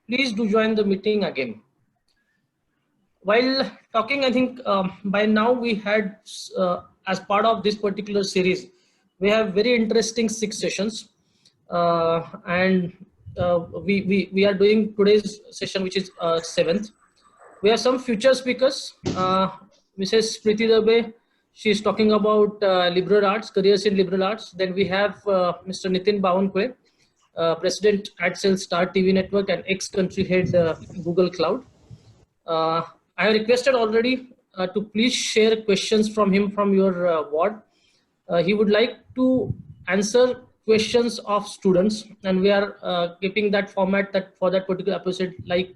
please do join the meeting again. While talking, I think by now we had, as part of this particular series, we have very interesting 6 sessions, and we are doing today's session, which is 7th. We have some future speakers. Mrs. Preeti Dabe, she is talking about liberal arts, careers in liberal arts. Then we have Mr. Nitin Bawankwe, President at Cell Star TV Network and ex-country head Google Cloud. I have requested already to please share questions from him from your ward. He would like to answer questions of students, and we are keeping that format that for that particular episode, like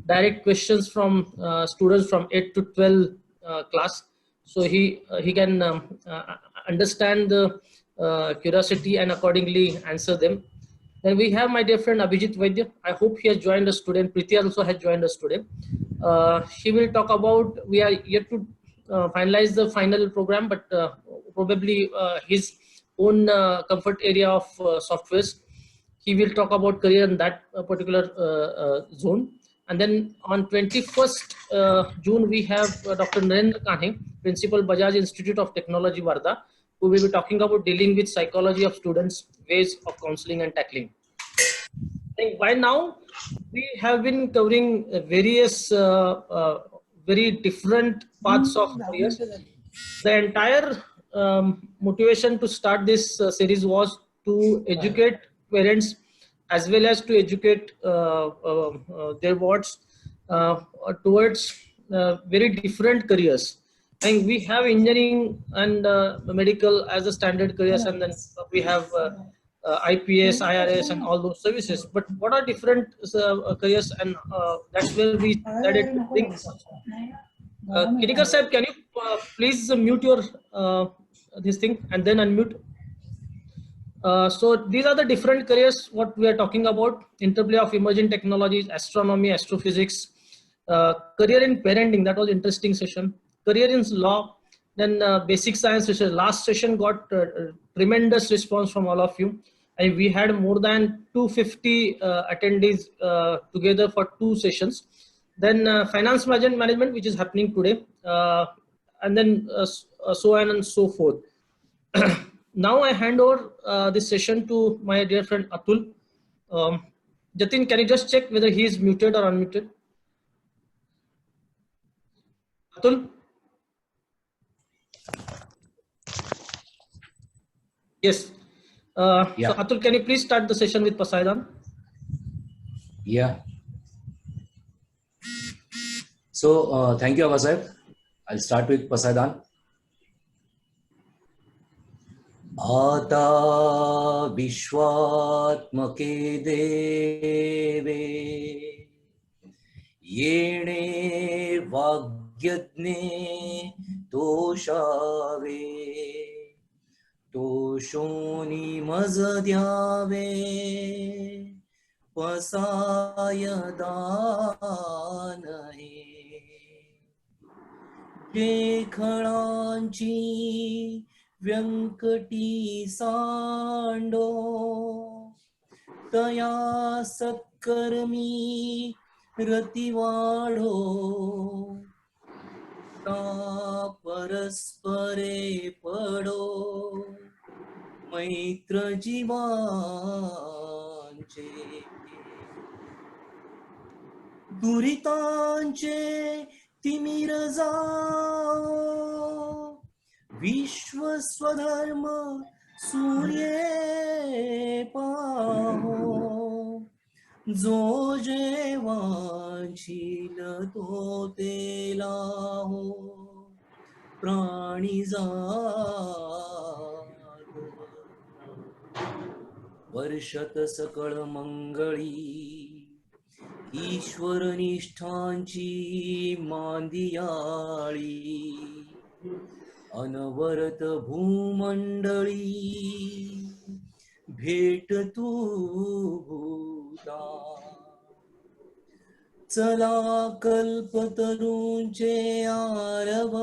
direct questions from students from 8 to 12 class, so he can understand the curiosity and accordingly answer them. Then we have my dear friend Abhijit Vaidya. I hope he has joined us today. And Preeti also has joined us today. She will talk about, we are yet to finalize the final program, but probably his own comfort area of softwares. He will talk about career in that particular zone. And then on 21st June, we have Dr. Narendra Kane, Principal Bajaj Institute of Technology, Varda, who will be talking about dealing with psychology of students, ways of counseling and tackling. I think by now, we have been covering various very different paths of careers. The entire motivation to start this series was to educate parents as well as to educate their wards towards very different careers. And we have engineering and medical as a standard careers, and then we have IPS, IRS, and all those services. But what are different careers, and that's where we started to think. Kirikar Sahib, can you please mute your this thing and then unmute? So these are the different careers what we are talking about: interplay of emerging technologies, astronomy, astrophysics, career in parenting. That was interesting session. Career in law, then basic science session. Last session got tremendous response from all of you, and we had more than 250 attendees together for 2 sessions. Then finance management, which is happening today, and then so on and so forth. Now I hand over this session to my dear friend Atul. Jatin, can you just check whether he is muted or unmuted? Atul? Yes. Yeah. So Atul, can you please start the session with Poseidon? Yeah. So thank you, Avasai. I'll start with Poseidon. आता विश्वात्मके देवे येणे वाग्यज्ञे तोषावे तोषोनी मज द्यावे पसाय दानहे देखणांची व्यंकटी सांडो तया सत्कर्मी रतिवाढो ता परस्परे पडो मैत्र जीवांचे दुरितांचे तिमिर जाओ विश्व स्वधर्म सूर्ये पाहो जो जेवांशील तो तेलाहो प्राणी जागो वर्षत सकळ मंगळी ईश्वर निष्ठांची मांदियाळी अनवरत भूमंडळी भेट तू भूता चला कल्पतरूंचे आरव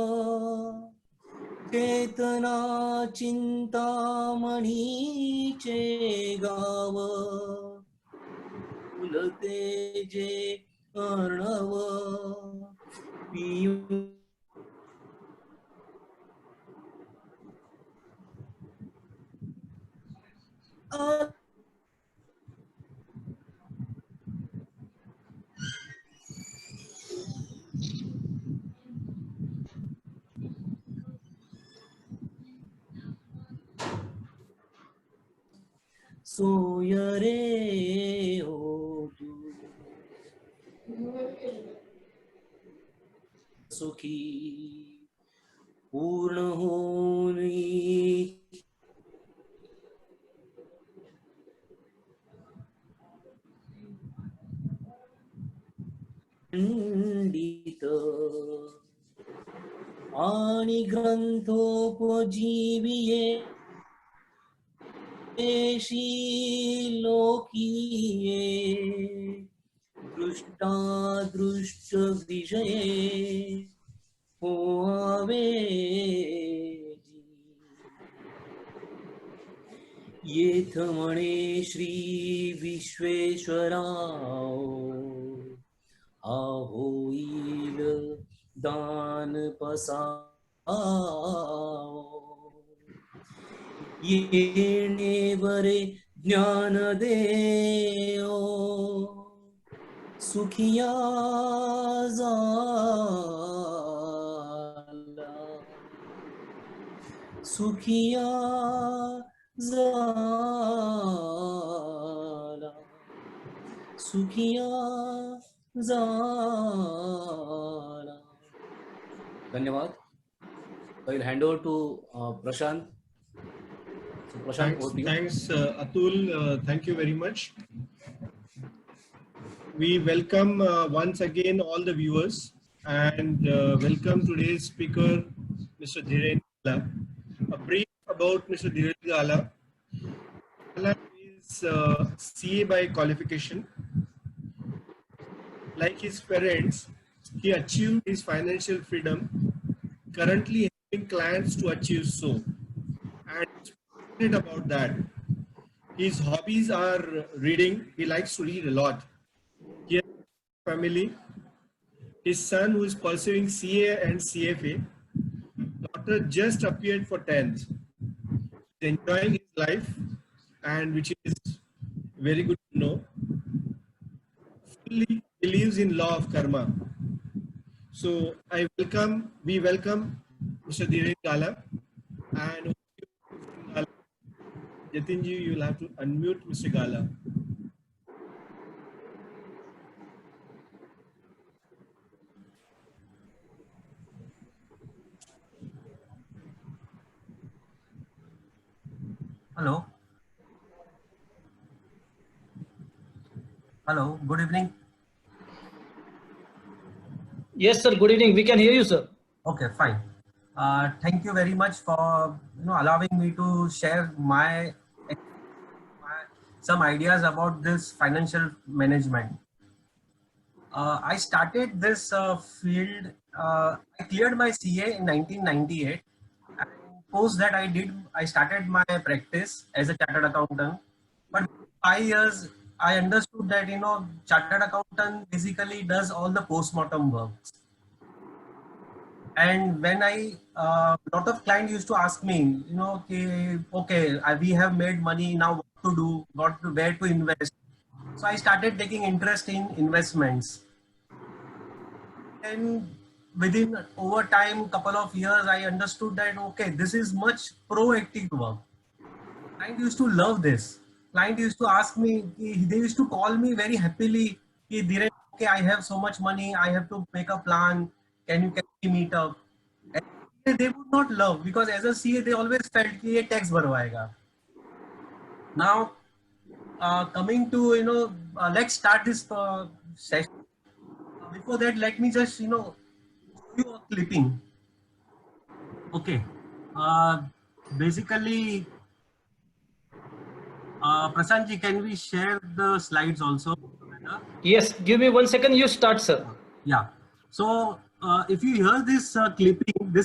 चेतना चिंतामणीचे गाव फुल वाढते जे अर्णव पियू सोय रे ओ तू सुखी पूर्ण होनी खंडित आणि ग्रंथोपजीविये लोकीये दृष्टादृष्ट विजये होवे येथ म्हणे श्री विश्वेश्वराव हा होईल दान येणे वरे ज्ञान देओ सुखिया झाला सुखिया झाला सुखिया झाला. धन्यवाद. I will hand over to Prashant. So Prashant, thanks Atul. Thank you very much. We welcome once again all the viewers and welcome today's speaker, Mr. Dhiren Gala. A brief about Mr. Dhiren Gala. Gala is CA by qualification. Like his parents, he achieved his financial freedom, currently helping clients to achieve so. And passionate about that. His hobbies are reading. He likes to read a lot. He has a family. His son, who is pursuing CA and CFA, daughter just appeared for 10th. He's enjoying his life, and which is very good to know. Fully believes in law of karma. So we welcome Mr. Dhiren Gala, and Jatinji, you will have to unmute Mr. Gala. Hello. Hello. Good evening. Yes, sir. Good evening. We can hear you, sir. Okay, fine. Thank you very much for allowing me to share some ideas about this financial management. I started this field. I cleared my CA in 1998, and post that I started my practice as a chartered accountant. But 5 years, I understood that chartered accountant basically does all the post-mortem works. And when lot of clients used to ask me, okay, we have made money, now what to do, where to invest. So I started taking interest in investments. And within over time, couple of years, I understood that, okay, this is much proactive work. Client used to love this. Client used to ask me, they used to call me very happily, okay, I have so much money, I have to make a plan. Can you meet up? And they would not love, because as a CA, they always felt that ye tax bharwayega. Now, coming to, let's start this session. Before that, let me just, show you a clipping. Okay. Basically, Prashantji, can we share the slides also? Yes, give me 1 second. You start, sir. Yeah. So if you hear this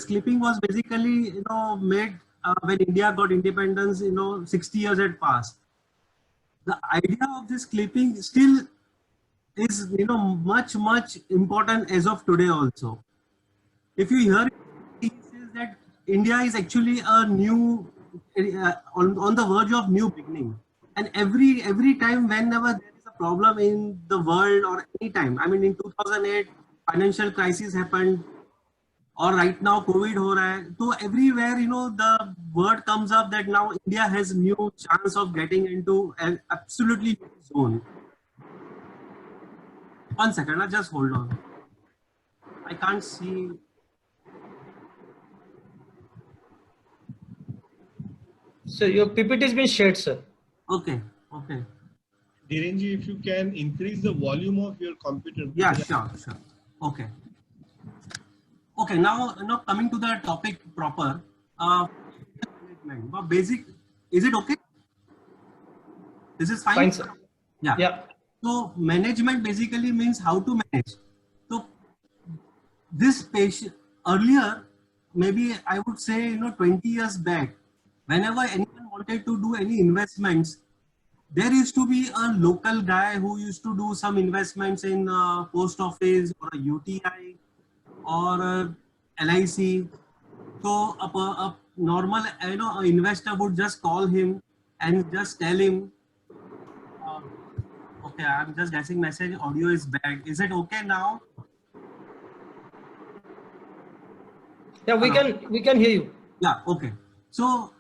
clipping was basically made when India got independence. 60 years had passed. The idea of this clipping still is, you know, much important as of today also. If you hear, he says that India is actually a new, on the verge of new beginning. And every time whenever there is a problem in the world or any time, I mean in 2008 financial crisis happened, or right now COVID हो रहा है, so everywhere, you know, the word comes up that now India has new chance of getting into an absolutely new zone. 1 second, just hold on. I can't see. So your PPT has been shared, sir. Okay. Dhirenji, if you can increase the volume of your computer. Yeah, sure. Okay. Now coming to the topic proper. Management. But basic, is it okay? This is fine? Fine, sir. Yeah. So management basically means how to manage. So this patient earlier, maybe I would say, you know, 20 years back, whenever anyone wanted to do any investments, there used to be a local guy who used to do some investments in post office or a UTI or a LIC. So a normal, you know, investor would just call him and just tell him, okay, I'm just guessing message audio is bad. Is it okay now? Yeah, we can hear you. Yeah, okay. So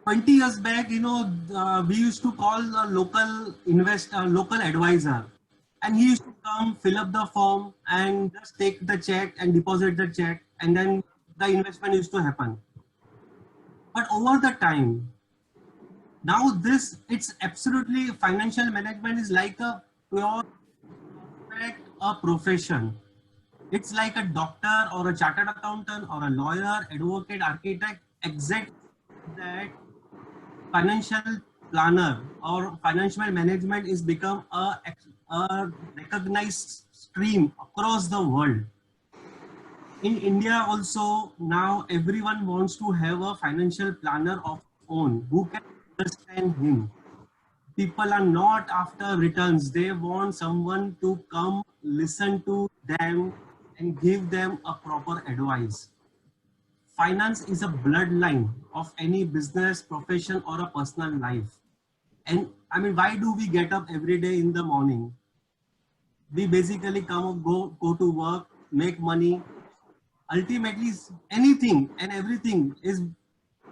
20 years back, you know, we used to call a local local advisor, and he used to come, fill up the form, and just take the check and deposit the check, and then the investment used to happen. But over the time, now it's absolutely, financial management is like a pure perfect a profession. It's like a doctor or a chartered accountant or a lawyer, advocate, architect, exact that financial planner or financial management is become a recognized stream across the world. In India also, now everyone wants to have a financial planner of own who can understand him. People are not after returns. They want someone to come, listen to them and give them a proper advice. Finance is a bloodline of any business, profession or a personal life. And I mean, why do we get up every day in the morning? We basically go to work, make money. Ultimately, anything and everything is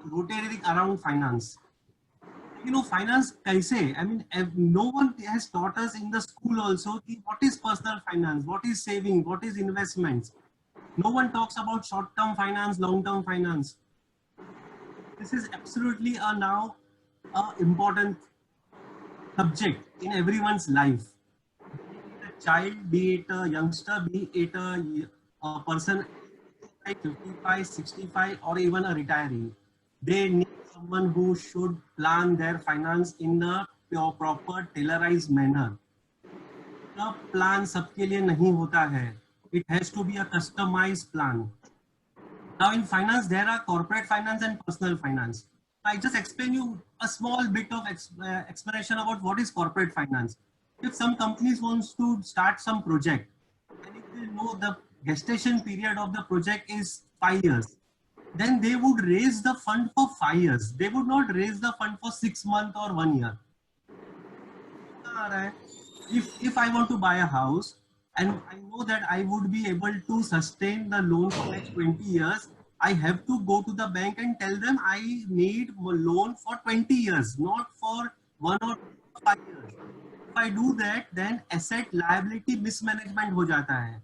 rotating around finance. You know, finance kaise? I mean, no one has taught us in the school also what is personal finance, what is saving, what is investments. No one talks about short-term finance, long-term finance. This is absolutely now an important subject in everyone's life. Be it a child, be it a youngster, be it a person like 55, 65, or even a retiree. They need someone who should plan their finance in a proper tailorized manner. The plan सबके लिए नहीं होता है. It has to be a customized plan. Now in finance, there are corporate finance and personal finance. I just explain you a small bit of explanation about what is corporate finance. If some companies wants to start some project, and if they know the gestation period of the project is 5 years, then they would raise the fund for 5 years. They would not raise the fund for 6 months or 1 year. If I want to buy a house and I know that I would be able to sustain the loan for next 20 years, I have to go to the bank and tell them I need a loan for 20 years, not for 1 or 5 years. If I do that, then asset liability mismanagement ho jata hai.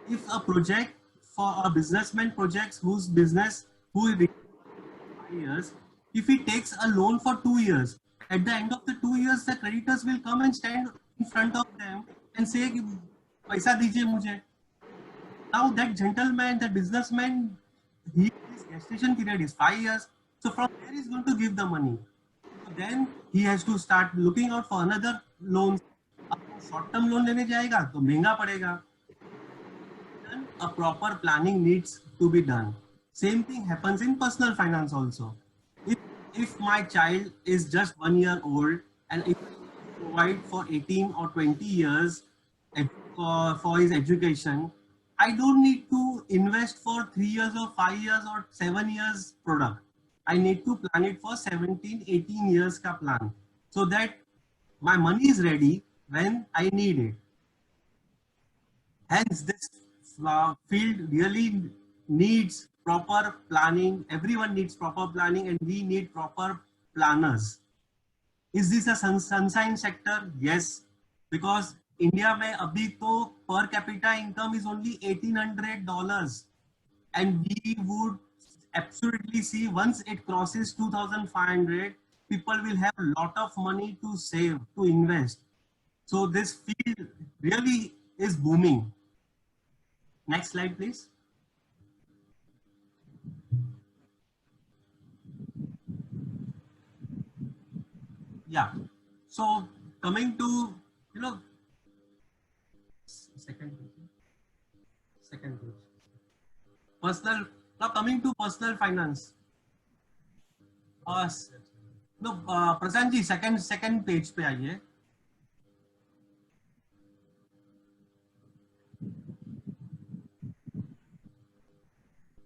If a project for a businessman projects whose business who is 5 years, if he takes a loan for 2 years, at the end of the 2 years, the creditors will come and stand in front of them and say, "Paisa dijiye mujhe." Now that gentleman, the businessman, his gestation period is 5 years. So from where he's going to give the money? So then he has to start looking out for another loan. Short-term loan लेने जाएगा तो महंगा पड़ेगा. Then a proper planning needs to be done. Same thing happens in personal finance also. If my child is just 1 year old and if provide for 18 or 20 years for his education, I don't need to invest for 3 years or 5 years or 7 years product. I need to plan it for 17, 18 years ka plan, so that my money is ready when I need it. Hence, this field really needs proper planning. Everyone needs proper planning, and we need proper planners. Is this a sunshine sector? Yes, because India में अभी तो per capita income is only $1,800, and we would absolutely see once it crosses 2,500, people will have a lot of money to save, to invest. So this field really is booming. Next slide, please. Yeah. So coming to, second page. Personal. Now coming to personal finance. Prashant ji, second page पे आइए.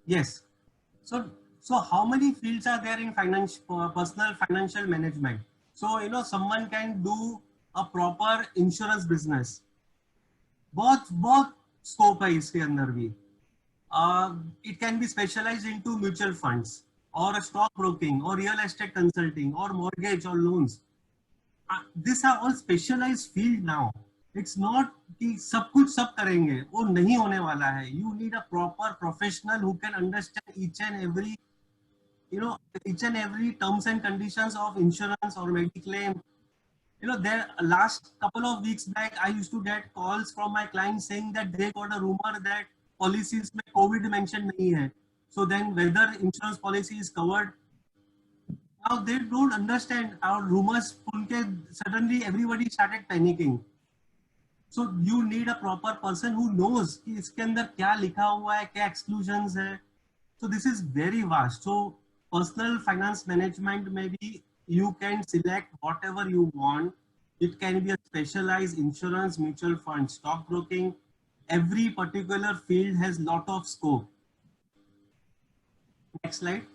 Yes. So how many fields are there in personal financial management? So someone can do a proper insurance business. बहुत scope है इसके अंदर भी. It can be specialized into mutual funds or a stock broking or real estate consulting or mortgage or loans. These are all specialized field now. It's not कि सब कुछ सब करेंगे, वो नहीं होने वाला है. You need a proper professional who can understand each and every terms and conditions of insurance or mediclaim. There last couple of weeks back, I used to get calls from my clients saying that they got a rumor that policies में COVID mentioned नहीं है. So then whether insurance policy is covered. Now they don't understand our rumors. Suddenly everybody started panicking. So you need a proper person who knows कि इसके अंदर क्या लिखा हुआ है, क्या exclusions है. So this is very vast. So personal finance management, maybe you can select whatever you want. It can be a specialized insurance, mutual fund, stock broking. Every particular field has lot of scope. Next slide.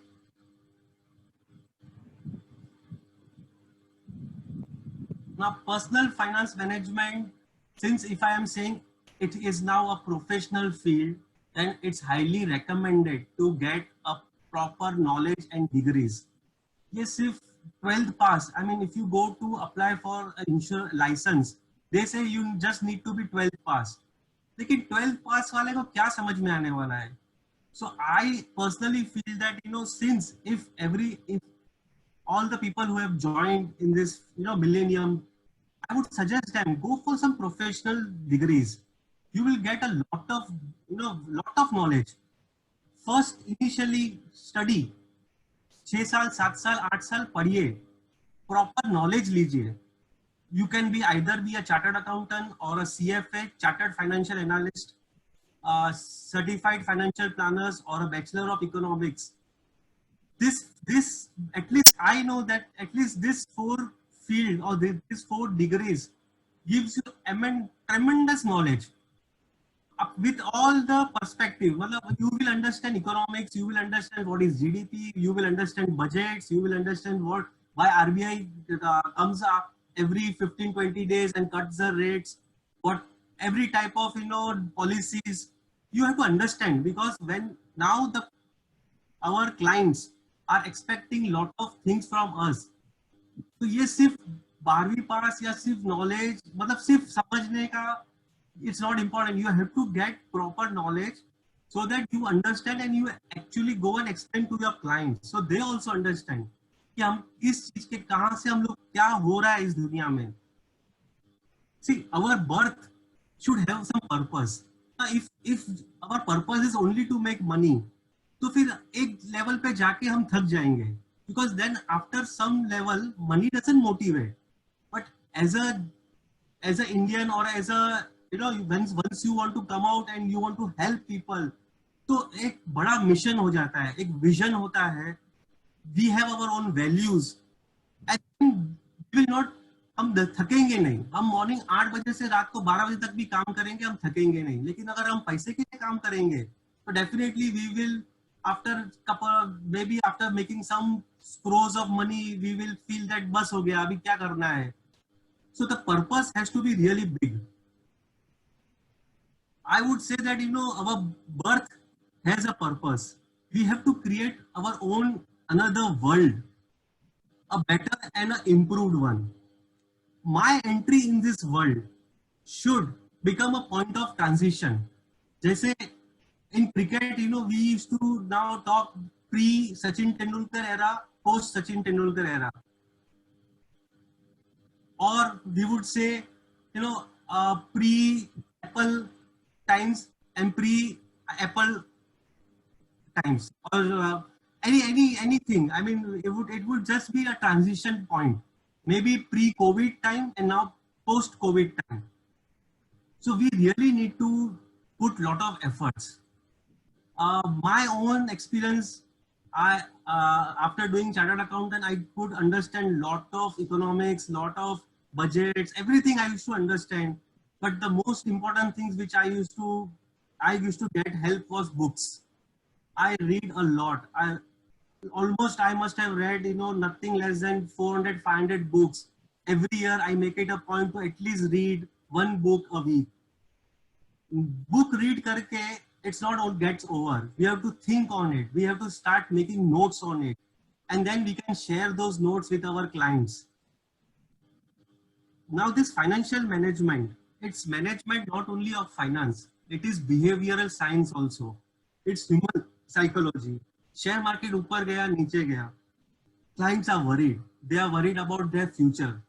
Now, personal finance management, since if I am saying it is now a professional field, then it's highly recommended to get a proper knowledge and degrees. Yes, if 12th pass, I mean, if you go to apply for an insurance license, they say you just need to be 12th pass. लेकिन 12th pass वाले को क्या समझ में आने वाला है? So I personally feel that, since if all the people who have joined in this, millennium, I would suggest them go for some professional degrees. You will get a lot of knowledge. First, initially study. 6 साल, 7 साल, 8 साल पढ़िए. Proper knowledge लीजिए. You can either be a chartered accountant or a CFA, chartered financial analyst, certified financial planners, or a bachelor of economics. This at least I know that at least this 4 field or these 4 degrees gives you tremendous knowledge. With all the perspective, you will understand economics, you will understand what is GDP, you will understand budgets, you will understand why RBI comes up every 15-20 days and cuts the rates, what every type of policies you have to understand, because when now our clients are expecting lot of things from us. तो ये सिर्फ 12वीं पास या सिर्फ knowledge, सिर्फ समझने का, it's not important. You have to get proper knowledge so that you understand and you actually go and explain to your clients, so they also understand कि हम किस चीज के कहां से हम लोग क्या हो रहा है इस दुनिया में. See, our birth should have some purpose. If our purpose is only to make money, तो फिर एक लेवल पे जाके हम थक जाएंगे, because then after some level money doesn't motivate. But as a Indian or as a once you want to come out and you want to help people, तो एक बड़ा मिशन हो जाता है, एक विजन होता है. We have our own values. I think we will not हम थकेंगे नहीं. हम मॉर्निंग 8 बजे से रात को 12 बजे तक भी काम करेंगे, हम थकेंगे नहीं. लेकिन अगर हम पैसे के लिए काम करेंगे तो definitely we will after couple maybe after making some crores of money we will feel that बस हो गया, अभी क्या करना है. So the purpose has to be really big. I would say that our birth has a purpose. We have to create our own another world, a better and an improved one. My entry in this world should become a point of transition. जैसे in cricket, we used to now talk pre Sachin Tendulkar era, post Sachin Tendulkar era, or we would say pre Apple times and pre Apple times, or anything. I mean, it would just be a transition point, maybe pre-COVID time and now post-COVID time. So we really need to put lot of efforts. My own experience, after doing chartered accountant, I could understand lot of economics, lot of budgets, everything I used to understand. But the most important things which I used to get help was books. I read a lot. I must have read, nothing less than 400, 500 books. Every year I make it a point to at least read one book a week. Book read karke, it's not all gets over. We have to think on it. We have to start making notes on it. And then we can share those notes with our clients. Now this financial management, it's management not only of finance, it is behavioral science also. It's human psychology. Share market ऊपर गया नीचे गया. Clients are worried. They are worried about their future.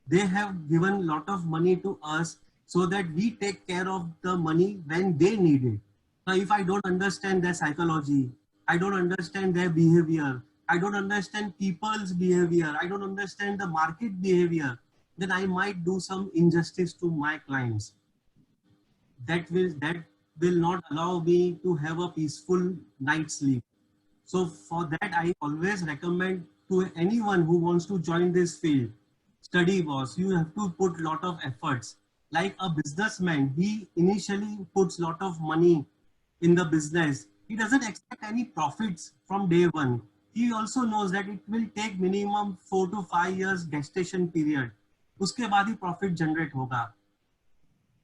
They have given lot of money to us so that we take care of the money when they need it. Now, if I don't understand their psychology, I don't understand their behavior, I don't understand people's behavior, I don't understand the market behavior, then I might do some injustice to my clients. That will not allow me to have a peaceful night's sleep. So for that, I always recommend to anyone who wants to join this field, study boss, you have to put lot of efforts. Like a businessman, he initially puts lot of money in the business. He doesn't expect any profits from day one. He also knows that it will take minimum 4 to 5 years gestation period. उसके बाद ही profit generate होगा.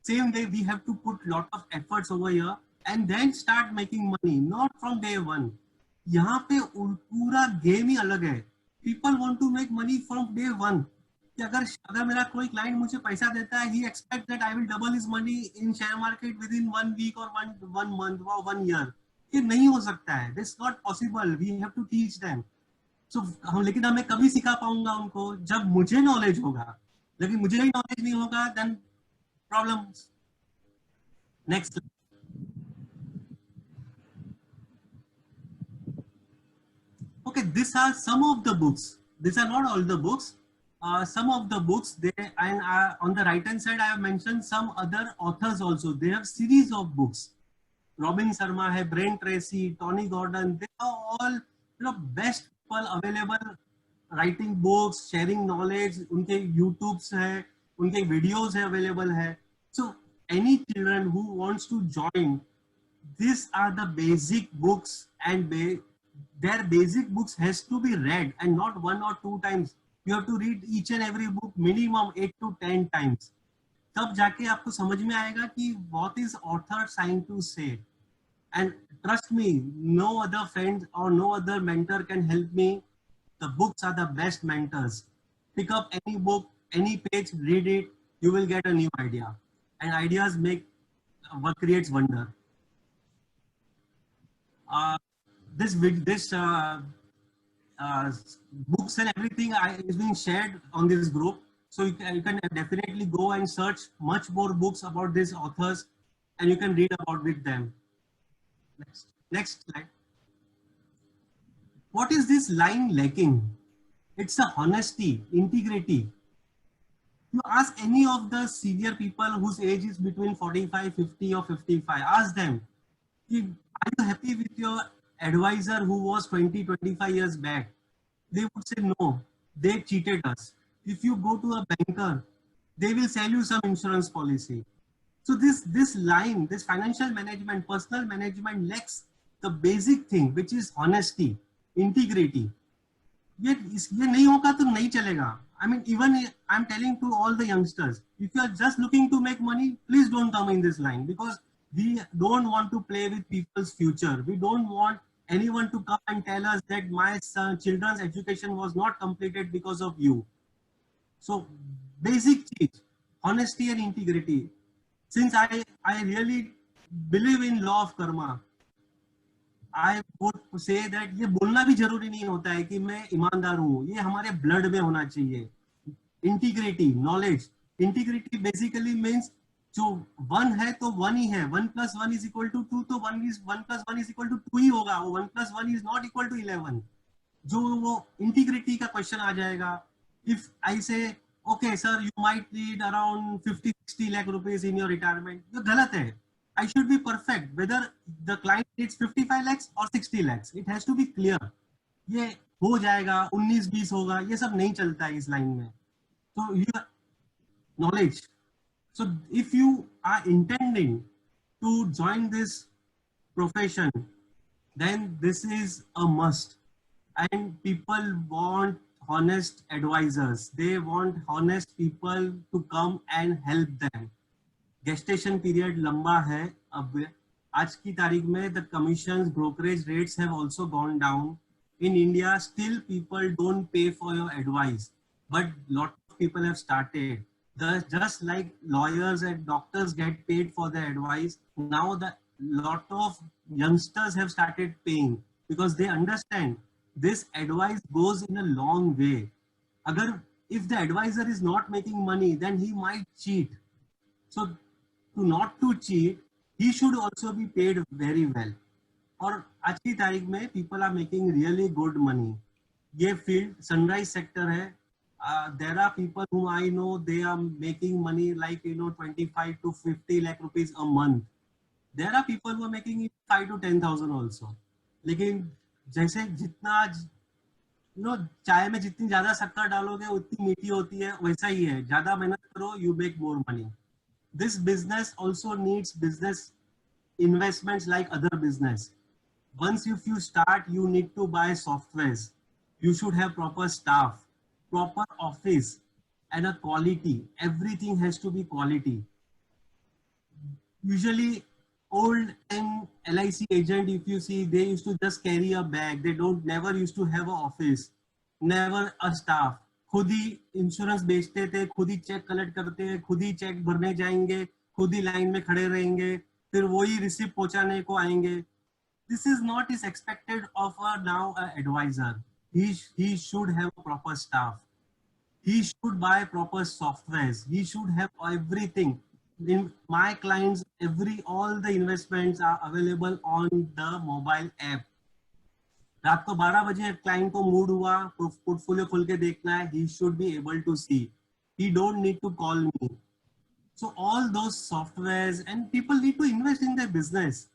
Same way, we have to put lot of efforts over here and then start making money, not from day one. यहाँ पे पूरा game ही अलग है. People want to make money from day one. कि अगर मेरा कोई client मुझे पैसा देता है, he expects that I will double his money in share market within 1 week or one month or 1 year. ये नहीं हो सकता है. This is not possible. We have to teach them. So लेकिन मैं कभी सिखा पाऊंगा उनको जब मुझे knowledge होगा. लेकिन मुझे ही knowledge नहीं होगा, then problems. Next. Okay, these are some of the books. These are not all the books. Some of the books, on the right hand side, I have mentioned some other authors also. They have series of books. Robin Sharma hai, Brian Tracy, Tony Gordon. They are all best people available writing books, sharing knowledge. उनके YouTubes है, उनके videos है available है. So any children who wants to join, these are the basic books, and their basic books has to be read and not 1 or 2 times. You have to read each and every book minimum 8 to 10 times. तब जाके आपको समझ में आएगा कि what is author trying to say. And trust me, no other friend or no other mentor can help me. The books are the best mentors. Pick up any book, any page, read it, you will get a new idea. And ideas make what creates wonder. This books and everything is being shared on this group. So you can definitely go and search much more books about these authors and you can read about with them. Next slide. What is this line lacking? It's a honesty, integrity. You ask any of the senior people whose age is between 45, 50 or 55, ask them, are you happy with your advisor who was 20, 25 years back? They would say no, they cheated us. if you go to a banker, they will sell you some insurance policy. So this line, this financial management, personal management lacks the basic thing, which is honesty, integrity. ये नहीं होगा तो नहीं चलेगा. I mean, even I'm telling to all the youngsters, if you are just looking to make money, please don't come in this line, because we don't want to play with people's future. We don't want anyone to come and tell us that my children's education was not completed because of you. So basic cheez, honesty and integrity. Since I really believe in law of karma, I would say that ये बोलना भी जरूरी नहीं होता है कि मैं ईमानदार हूँ, ये हमारे ब्लड में होना चाहिए. Integrity, knowledge. Integrity basically means जो वन है तो वन ही है, 1 + 1 = 2, तो 1 + 1 = 2 ही होगा. वो 1 + 1 is not equal to 11. जो वो इंटीग्रिटी का क्वेश्चन आ जाएगा. If I say, okay sir, you might need around 50-60 lakh rupees in your retirement, ये गलत है. I should be perfect whether the client needs 55 lakhs or 60 lakhs. It has to be clear. ये हो जाएगा, 19-20 होगा, ये सब नहीं चलता है इस लाइन में. So your knowledge. So if you are intending to join this profession, then this is a must. And people want honest advisors. They want honest people to come and help them. Gestation period लंबा है. अब आज की तारीख में the commissions, brokerage rates have also gone down. In India, still people don't pay for your advice, but lot of people have started. Just like lawyers and doctors get paid for their advice, now the lot of youngsters have started paying because they understand this advice goes in a long way. If the advisor is not making money, then he might cheat. So to not to cheat, he should also be paid very well. और आज की तारीख में people are making really good money. ये field sunrise sector है. There are people whom I know, they are making money like 25 to 50 lakh rupees a month. There are people who are making 5 to 10,000 also. लेकिन जैसे जितना चाय में जितनी ज्यादा शक्कर डालोगे उतनी मीठी होती है, वैसा ही है. ज्यादा मेहनत करो, you make more money. This business also needs business investments like other business. Once if you start, you need to buy softwares. You should have proper staff, proper office, and a quality. Everything has to be quality. Usually old time LIC agent, if you see, they used to just carry a bag. They never used to have an office, never a staff. खुद ही insurance बेचते थे, खुद ही check collect करते हैं, खुद ही check भरने जाएंगे, खुद ही लाइन में खड़े रहेंगे, फिर वही रिसिप्ट पहुंचाने को आएंगे. This is not is expected of a now advisor. He should have a proper staff. He should buy proper softwares. He should have everything. In my clients, all the investments are available on the mobile app. रात को 12 बजे client को mood हुआ, portfolio खोल के देखना है, he should be able to see. He don't need to call me. So all those softwares, and people need to invest in their business.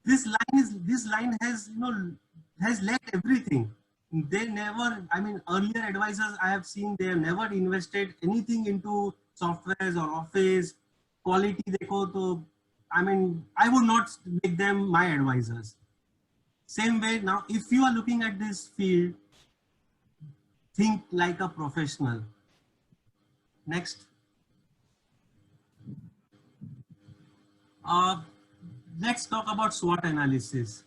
This line has lacked everything. They never, I mean, earlier advisors I have seen, they have never invested anything into softwares or office. Quality देखो तो, I mean, I would not make them my advisors. Same way, now if you are looking at this field, think like a professional. Next. Let's talk about SWOT analysis.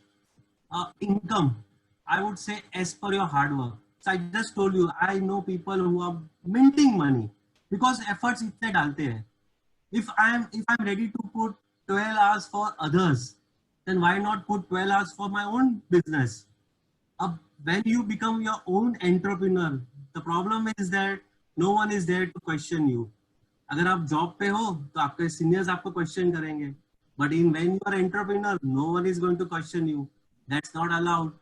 Income, I would say as per your hard work. So I just told you, I know people who are minting money because efforts itne डालते हैं. If I'm ready to put 12 hours for others, then why not put 12 hours for my own business? When you become your own entrepreneur, the problem is that no one is there to question you. अगर आप job पे हो तो आपके seniors आपको question करेंगे, but when you are entrepreneur, no one is going to question you. That's not allowed.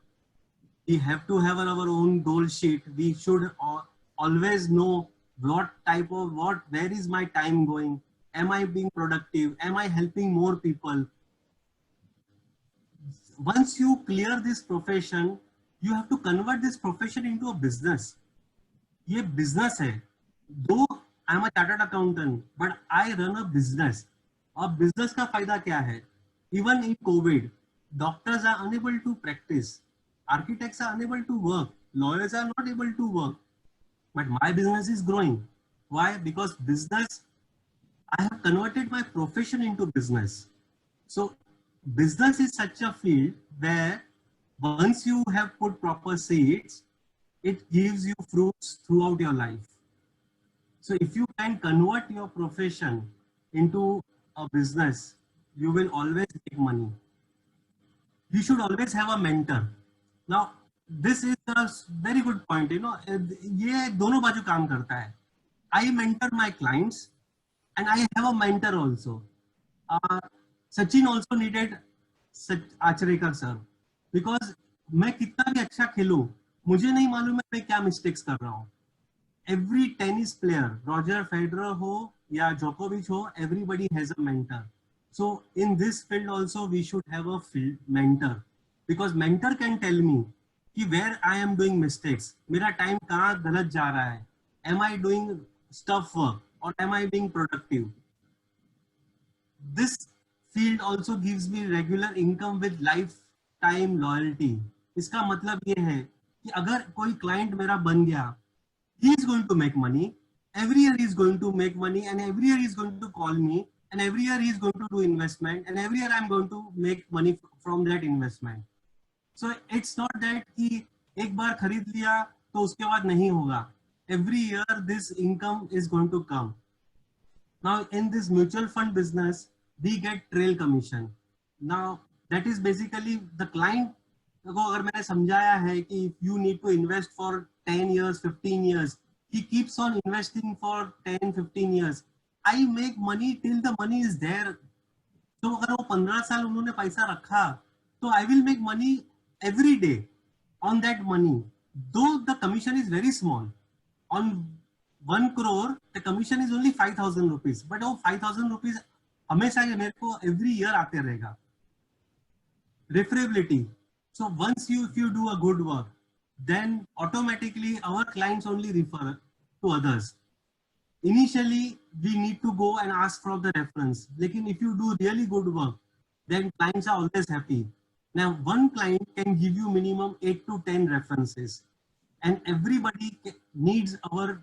We have to have our own goal sheet. We should always know where is my time going? Am I being productive? Am I helping more people? Once you clear this profession, you have to convert this profession into a business. ये business है. though I'm a chartered accountant, but I run a business. अब business का फायदा क्या है? Even in COVID, doctors are unable to practice, architects are unable to work, lawyers are not able to work. But my business is growing. Why? Because business, I have converted my profession into business. So business is such a field where once you have put proper seeds, it gives you fruits throughout your life. So if you can convert your profession into a business, you will always make money. You should always have a mentor. Now, this is a very good point. You know, ये दोनों बाजू काम करता है. I mentor my clients, and I have a mentor also. Sachin also needed Acharikar sir, because मैं कितना भी अच्छा खेलूं, मुझे नहीं मालूम है मैं क्या मिस्टेक्स कर रहा हूँ. Every tennis player, Roger Federer ho या Djokovic ho, everybody has a mentor. So in this field also we should have a field mentor, because mentor can tell me कि where I am doing mistakes, मेरा time कहाँ गलत जा रहा है, am I doing stuff work or am I being productive. This field also gives me regular income with lifetime loyalty. इसका मतलब ये है कि अगर कोई client मेरा बन गया, he is going to make money. Every year he is going to make money, and every year he is going to call me, and every year he is going to do investment, and every year I am going to make money from that investment. So it's not that कि एक बार खरीद लिया तो उसके बाद नहीं होगा. Every year this income is going to come. Now in this mutual fund business, we get trail commission. Now that is basically the client को अगर मैंने समझाया है कि if you need to invest for 10 years, 15 years, he keeps on investing for 10, 15 years. I make money till the money is there. So अगर वो 15 साल उन्होंने पैसा रखा, तो I will make money every day on that money. Though the commission is very small. On 1 crore, the commission is only 5,000 rupees. But वो 5,000 rupees हमेशा मेरे को every year आते रहेगा. Referability. So once if you do a good work, then automatically our clients only refer to others. Initially, we need to go and ask for the reference. Like if you do really good work, then clients are always happy. Now, one client can give you minimum 8 to 10 references, and everybody needs our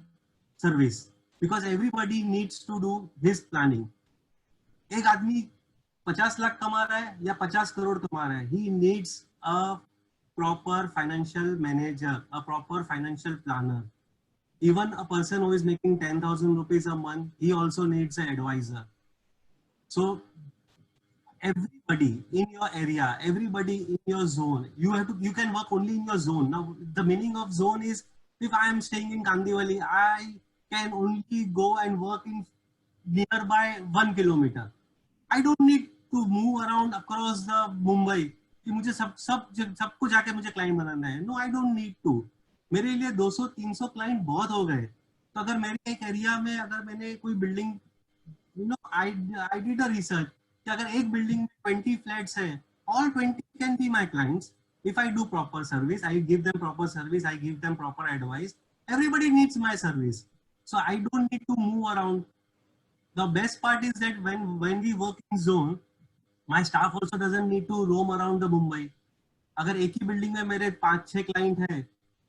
service because everybody needs to do his planning. एक आदमी 50 लाख कमा रहा है या 50 करोड़ कमा रहा है, he needs a proper financial manager, a proper financial planner. Even a person who is making 10,000 rupees a month, he also needs an advisor. So everybody in your area, everybody in your zone, you can work only in your zone. Now the meaning of zone is, if I am staying in Kandivali, I can only go and work in nearby 1 kilometer. I don't need to move around across the Mumbai कि मुझे सबको जाके मुझे client बनाना है. No, I don't need to. मेरे लिए 200-300 client बहुत हो गए. तो अगर मेरे एक एरिया में अगर मैंने कोई building, you know, I did a research कि अगर एक बिल्डिंग में 20 फ्लैट्स है, all 20 can be my clients if I do proper service. I give them proper service, I give them proper advice. Everybody needs my service, so I don't need to move around. The best part is that when we work in zone, my staff also doesn't need to roam around the Mumbai. अगर एक ही building में मेरे 5-6 client हैं,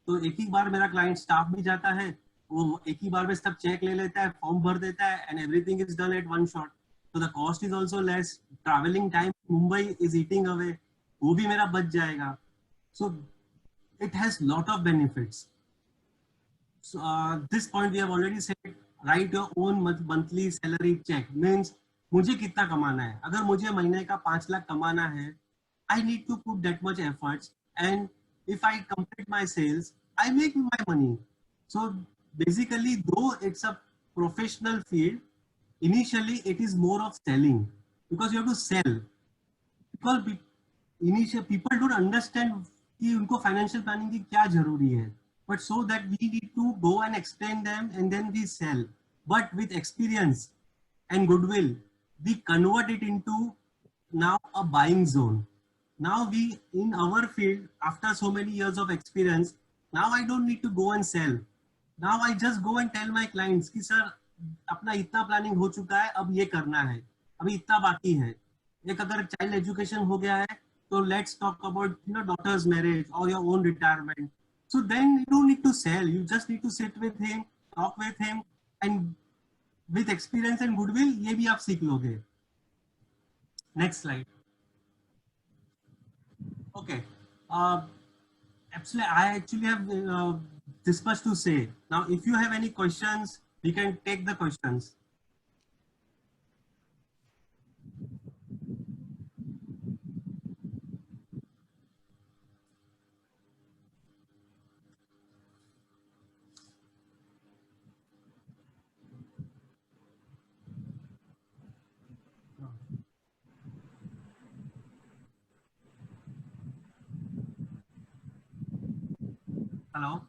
तो एक ही बार मेरा client staff भी जाता है, वो एक ही बार में सब चेक ले लेता है, फॉर्म भर देता है, and everything is done at one shot. So the cost is also less. Traveling time Mumbai is eating away. वो भी मेरा बच जाएगा. So it has lot of benefits. So this point we have already said. Write your own monthly salary check. Means मुझे कितना कमाना है. अगर मुझे महीने का 5 लाख कमाना है, I need to put that much efforts, and if I complete my sales, I make my money. So basically, though it's a professional field, initially it is more of selling, because you have to sell. Because initially people don't understand कि उनको financial planning की क्या जरूरी है. But so that we need to go and explain them, and then we sell. But with experience and goodwill, we convert it into now a buying zone. Now we, in our field, after so many years of experience, now I don't need to go and sell. Now I just go and tell my clients कि sir अपना इतना planning हो चुका है, अब ये करना है, अभी इतना बाकी है. एक अगर चाइल्ड एजुकेशन हो गया है तो let's talk about daughter's marriage और your own retirement. So then you don't need to sell, you just need to sit with him, talk with him, and with experience and goodwill ये भी आप सीख लोगे. Next slide. Okay. Absolutely, I actually have this much to say. Now, if you have any questions, we can take the questions. Hello.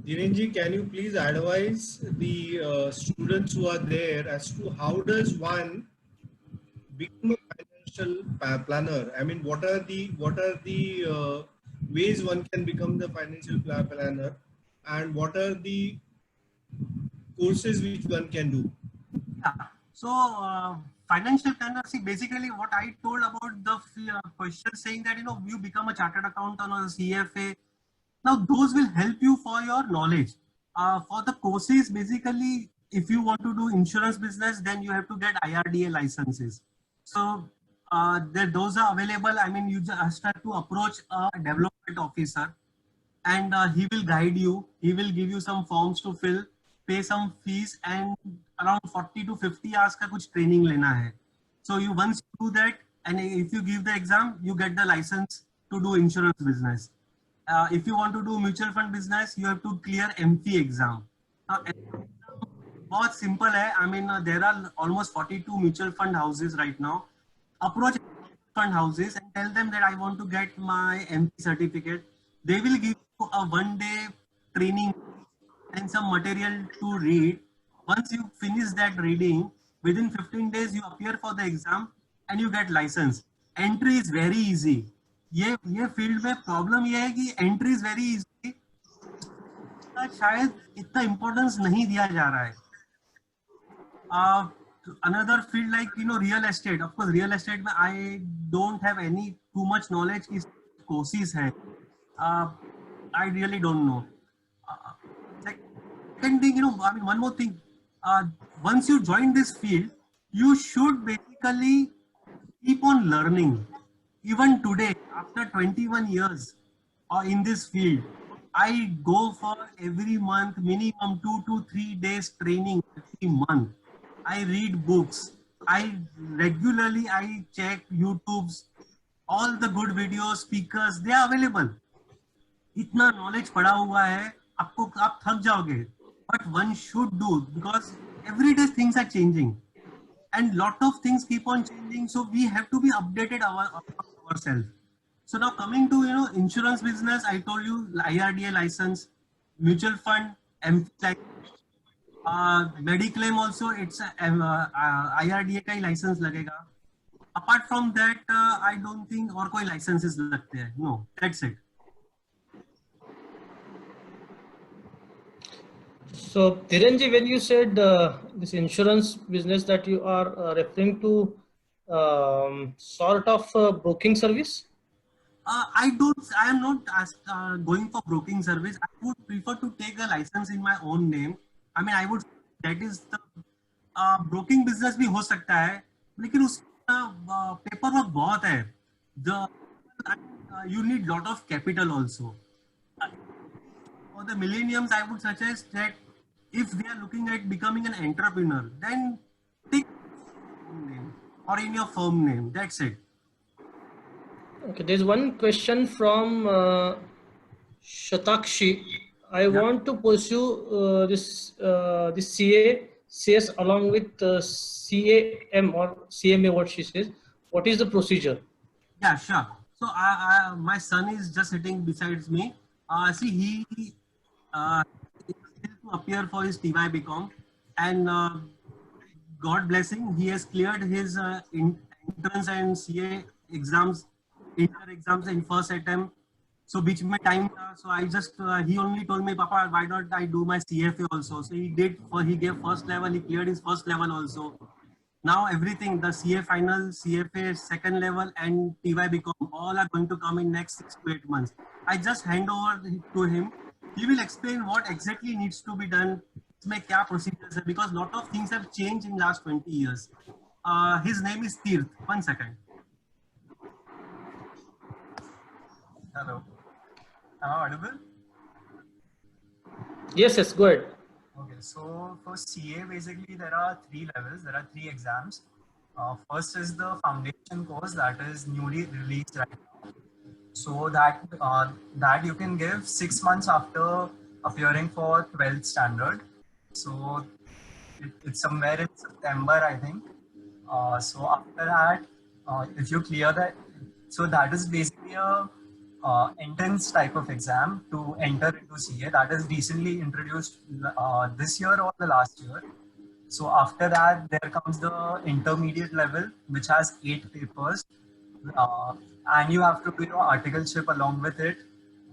Dhirenji, can you please advise the students who are there as to how does one become a financial planner? I mean, what are the ways one can become the financial planner, and what are the courses which one can do? Yeah. So, financial planner, see, basically what I told about the question saying that, you become a chartered accountant or a CFA. Now, those will help you for your knowledge. For the courses, basically, if you want to do insurance business, then you have to get IRDA licenses. So, those are available. I mean, you just have to approach a development officer, and he will guide you. He will give you some forms to fill, pay some fees, and around 40 to 50 hours का कुछ training लेना है. So you once you do that, and if you give the exam, you get the license to do insurance business. If you want to do mutual fund business, you have to clear MFI exam. Now, बहुत simple है. I mean, there are almost 42 mutual fund houses right now. Approach fund houses and tell them that I want to get my MFI certificate. They will give you a one-day training and some material to read. Once you finish that reading, within 15 days you appear for the exam and you get license. Entry is very easy. ये field में problem ये है कि entry is very easy, शायद इतना importance नहीं दिया जा रहा है. Another field like real estate, of course real estate में I don't have any too much knowledge की कोर्सेज है. I really don't know. Second thing, I mean, one more thing. Once you join this field, you should basically keep on learning. Even today, after 21 years in this field, I go for every month minimum 2 to 3 days training every month. I read books. I regularly check YouTube's all the good videos, speakers, they are available. इतना knowledge पड़ा हुआ है, आप थक जाओगे. But one should do, because every day things are changing and lot of things keep on changing, so we have to be updated ourselves. So now coming to insurance business, I told you IRDA license, mutual fund, Mediclaim also, it's IRDA का ही license लगेगा. Apart from that, I don't think और कोई licenses लगते हैं. No, that's it. So, Dhirenji, when you said this insurance business that you are referring to, sort of broking service? I am not going for broking service. I would prefer to take a license in my own name. I mean, I would, that is the broking business भी हो सकता है, लेकिन उसका paper work बहुत है. You need lot of capital also. For the millenniums, I would suggest that if they are looking at becoming an entrepreneur, then take name or in your firm name. That's it. Okay, there's one question from Shatakshi. I want to pursue this CS along with CAM or CMA, what she says. What is the procedure? Yeah, sure. So my son is just sitting beside me. See, he to appear for his TY BCom, and God blessing, he has cleared his entrance and CA exams inter exams in first attempt. So बीच में time था, so I just he only told me, Papa, why not I do my CFA also? So he did. He gave first level. He cleared his first level also. Now everything, the CA final, CFA second level, and TY BCom all are going to come in next 6 to 8 months. I just hand over to him. He will explain what exactly needs to be done. इसमें क्या procedures है, because lot of things have changed in last 20 years. His name is Tirth. 1 second. Hello. Am I audible? Yes, yes, go ahead. Okay, so for CA, basically there are 3 levels, there are 3 exams. First is the foundation course that is newly released right now. So that you can give 6 months after appearing for 12th standard. So it's somewhere in September, I think. So after that, if you clear that, so that is basically a entrance type of exam to enter into CA that is recently introduced this year or the last year. So after that, there comes the intermediate level, which has 8 papers, and you have to do your articleship along with it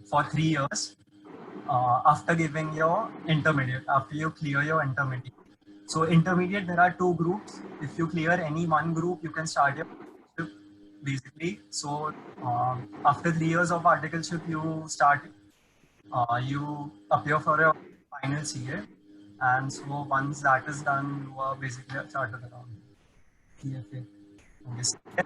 for 3 years after giving your intermediate, after you clear your intermediate. So intermediate, there are 2 groups. If you clear any one group, you can start your basically. So after 3 years of articleship, you appear for a final CA, and so once that is done, you are basically started around CFA. Okay. CFA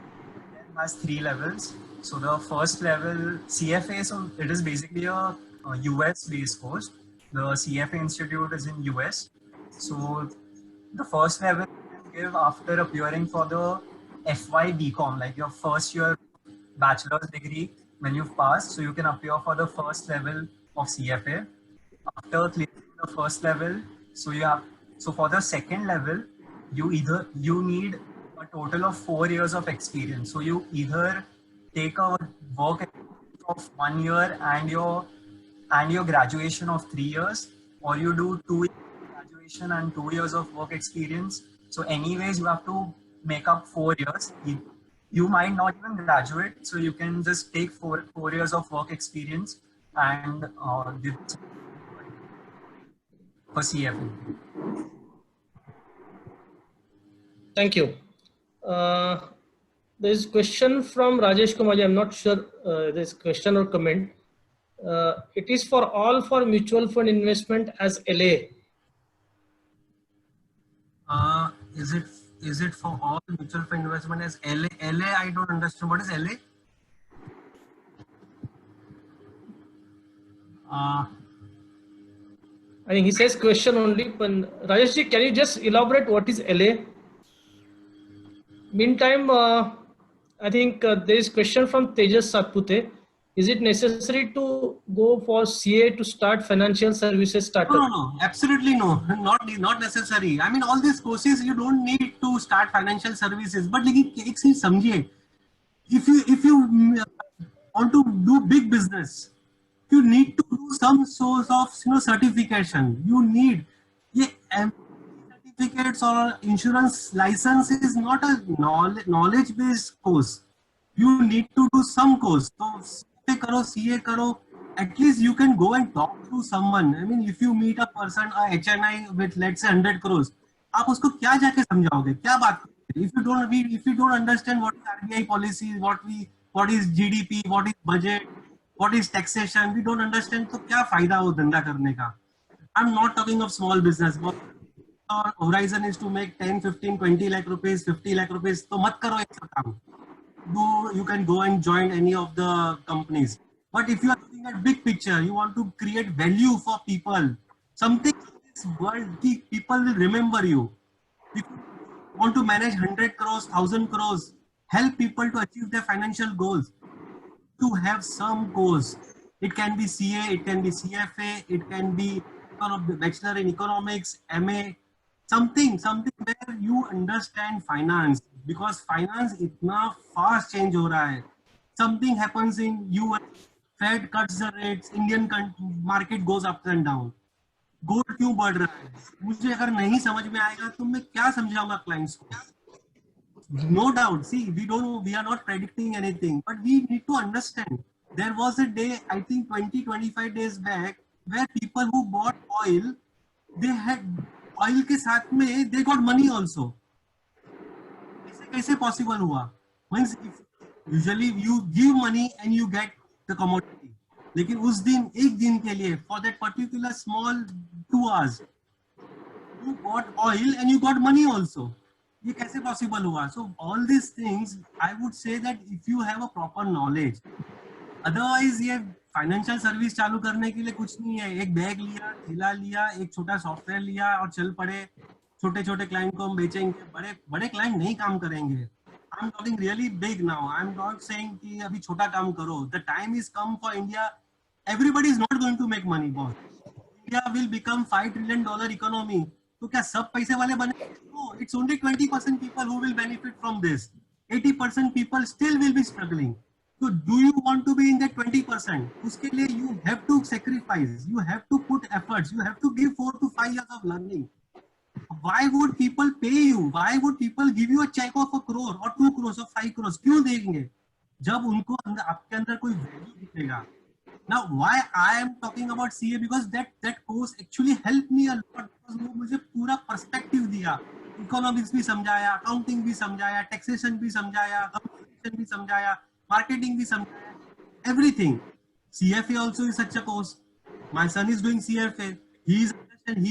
has 3 levels. So the first level CFA, so it is basically a US based course. The CFA institute is in US. So the first level you can give after appearing for the FY BCom, like your first year bachelor's degree when you've passed. So you can appear for the first level of CFA. After clearing the first level, so for the second level, you need a total of 4 years of experience. So you either take a work of 1 year and your graduation of 3 years, or you do 2 years of graduation and 2 years of work experience. So anyways, you have to make up 4 years. You might not even graduate, so you can just take 4 years of work experience and give for CFA. Thank you. There is question from Rajesh Kumaji. I'm not sure this question or comment. It is for all for mutual fund investment as LA. Is it for all mutual fund investment as LA? LA, I don't understand. What is LA? I think he says question only. But Rajesh ji, can you just elaborate what is LA? Meantime, I think there is question from Tejas Satpute. Is it necessary to go for CA to start financial services startup? No, absolutely no. Not necessary. I mean, all these courses you don't need to start financial services. But लेकिन एक चीज समझिए, if you want to do big business, you need to do some source of certification. You need certificates or insurance license is not a knowledge based course. You need to do some course. So CA करो, at least you can go and talk to someone. I mean, if you meet a person, a HNI with let's say 100 crores, आप उसको क्या जाके समझाओगे, क्या बात करोगे? If you don't understand what is RBI policy, what is GDP, what is budget, what is taxation, we don't understand, तो क्या फायदा हो धंधा करने का? I'm not talking of small business. Our horizon is to make 10, 15, 20 lakh rupees, 50 lakh rupees. तो मत करो ये सब काम. You can go and join any of the companies. But if you are looking at big picture, you want to create value for people, something in this world, people will remember you. If you want to manage 100 crores, 1000 crores, help people to achieve their financial goals, to have some course. It can be CA, it can be CFA, it can be Bachelor in Economics, MA, something where you understand finance. Because finance इतना fast change हो रहा है. Something happens in US, Fed cuts the rates, Indian market goes up and down. Gold क्यों बढ़ रहा है? मुझे अगर नहीं समझ में आएगा तो मैं क्या समझाऊंगा clients को? No doubt. See, we don't know, we are not predicting anything, but we need to understand. There was a day, I think 20-25 days back, where people who bought oil, they had oil के साथ में they got money also. ऐसे कैसे possible हुआ? Means if usually you give money and you get the commodity. लेकिन उस दिन एक दिन के लिए for that particular small 2 hours you got oil and you got money also. ये कैसे possible हुआ? So all these things I would say that if you have a proper knowledge, otherwise ये फाइनेंशियल सर्विस चालू करने के लिए कुछ नहीं है. एक बैग लिया, थैला लिया, एक छोटा सॉफ्टवेयर लिया और चल पड़े. छोटे छोटे क्लाइंट को हम बेचेंगे, बड़े बड़े क्लाइंट नहीं काम करेंगे. I am talking really big now. I am not saying कि अभी छोटा काम करो. The time is come for India. Everybody is not going to make money boss. India will become $5 trillion economy. तो क्या सब पैसे वाले बने? No, it's only 20% people who will benefit from this. 80% people still will be struggling. So do you want to be in that 20%? उसके लिए you have to sacrifice, you have to put efforts, you have to give 4 to 5 years of learning. Why would people pay you? Why would people give you a check of 1 crore or 2 crores or 5 crores? क्यों देंगे? जब उनको आपके अंदर कोई value दिखेगा. Now why I am talking about CA because that course actually helped me a lot because वो मुझे पूरा perspective दिया. Economics भी समझाया, accounting भी समझाया, taxation भी समझाया, communication भी समझाया. Marketing भी समझाया, everything. CFA also is such a course. My son is doing CFA. He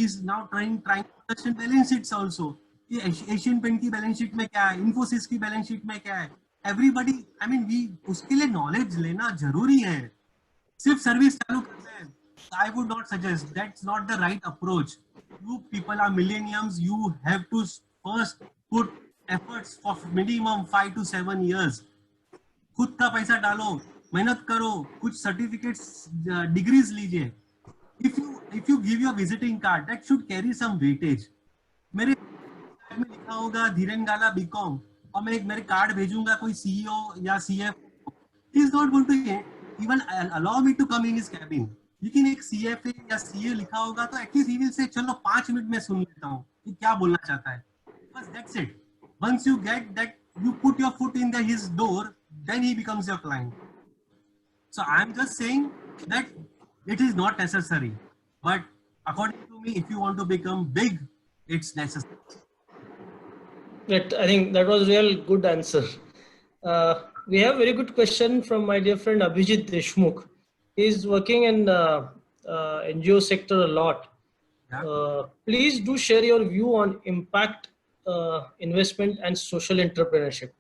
is now trying to understand balance sheets also. ये Asian Paint की balance sheet में क्या है, Infosys की balance sheet में क्या है. Everybody, I mean, उसके लिए knowledge लेना जरूरी है. सिर्फ सर्विस चालू करते हैं. I would not suggest. That's not the right approach. You people are millennials. You have to first put efforts for minimum 5 to 7 years. खुद का पैसा डालो, मेहनत करो, कुछ सर्टिफिकेट्स, डिग्रीज लीजिए. if you give your visiting card, that should carry some weightage. मेरे में लिखा होगा धीरेन गाला बीकॉम और मैं मेरे कार्ड भेजूंगा कोई सीईओ या CF, he is not going to even allow me to come in his cabin. लेकिन एक सीएफए या सीए लिखा होगा तो एटलीस्ट he will say चलो 5 मिनट में सुन लेता हूँ कि क्या बोलना चाहता है. बस that's it. Once you get that, you put your foot in his door, then he becomes your client. So I am just saying that it is not necessary, but according to me, if you want to become big, it's necessary. I think that was real good answer. We have very good question from my dear friend Abhijit Deshmukh. He is working in NGO sector a lot. Yeah. Please do share your view on impact investment and social entrepreneurship.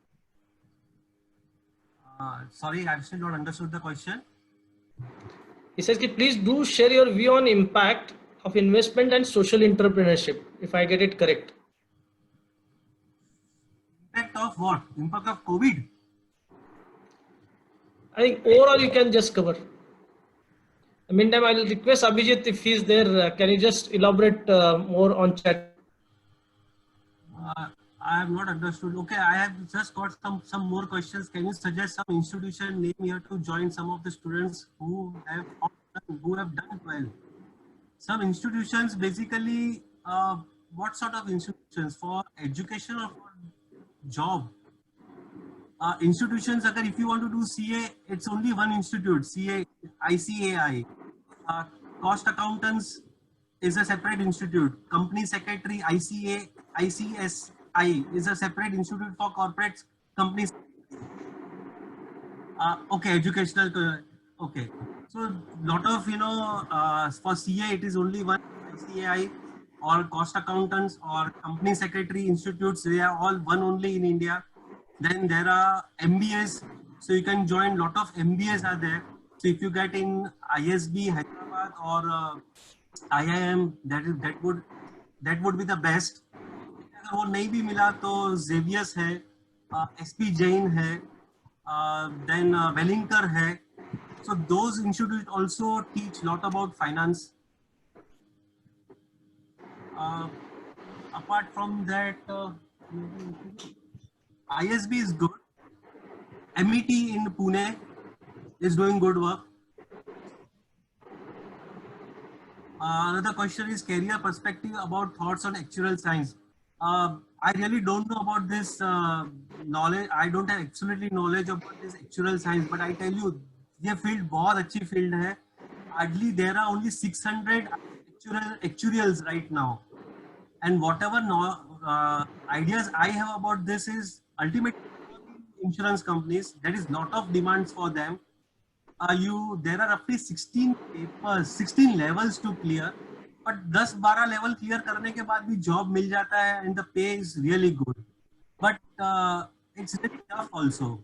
Sorry, I've still not understood the question. He says, please do share your view on impact of investment and social entrepreneurship, if I get it correct. Impact of what? Impact of COVID? I think overall you can just cover. In the meantime, I'll request Abhijit, if he's there, can you just elaborate more on chat? I have not understood. Okay, I have just got some more questions. Can you suggest some institution name here to join some of the students who have done well? Some institutions basically, what sort of institutions for education or for job? Institutions, if you want to do CA, it's only one institute, CA, ICAI. Cost accountants is a separate institute. Company secretary, ICSI is a separate institute for corporate companies. Okay, educational. Okay, so lot of for CA it is only one ICAI or cost accountants or company secretary institutes. They are all one only in India. Then there are MBAs, so you can join. Lot of MBAs are there. So if you get in ISB Hyderabad or IIM, that would be the best. अगर वो नहीं भी मिला तो Xavier's है, SP Jain है, then Wellington है. So those institutes also teach lot about finance. Apart from that, ISB is good. MET in Pune is doing good work. Another question is career perspective about thoughts on actuarial science. I really don't know about this knowledge. I don't have absolutely knowledge about this actuarial science, but I tell you, ये field बहुत अच्छी field है. Hardly there are only 600 actuarials right now, and whatever ideas I have about this is ultimately insurance companies. There is lot of demands for them. There are roughly 16 papers, 16 levels to clear. But 10-12 level clear करने के बाद भी job मिल जाता है and the pay is really good. But it's really tough also.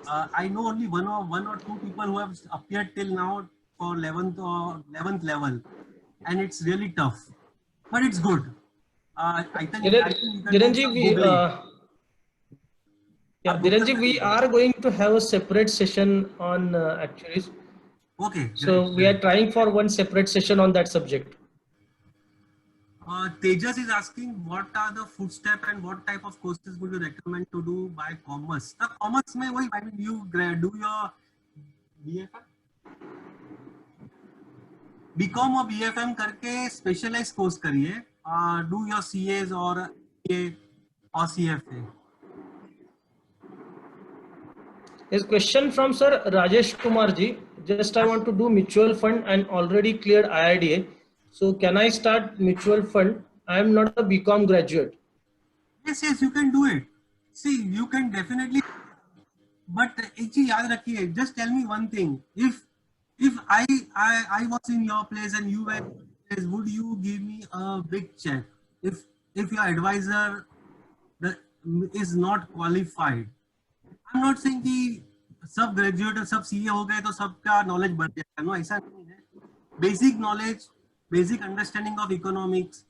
I know only one or two people who have appeared till now for 11th level, and it's really tough. But it's good. I think Dhirenji, Dhirenji, we are going to have a separate session on actuaries. Okay. So we are trying for one separate session on that subject. Tejas is asking what are the footsteps and what type of courses would you recommend to do by commerce? The commerce में वही, I mean, you do your BFM, BCom or BFM करके specialized course करिए. Do your CAs or CA or CFA. His question from Sir Rajesh Kumar ji. Just I want to do mutual fund and already cleared IRDA. So can I start mutual fund? I am not a BCom graduate. Yes, you can do it. See, you can definitely. But एक चीज याद रखिए. Just tell me one thing. If I was in your place and you were in your place, would you give me a big check? If your advisor is not qualified, I'm not saying कि सब graduate और सब CA हो गए तो सबका knowledge बढ़ जाएगा. No, ऐसा नहीं है. Basic knowledge, basic understanding of economics.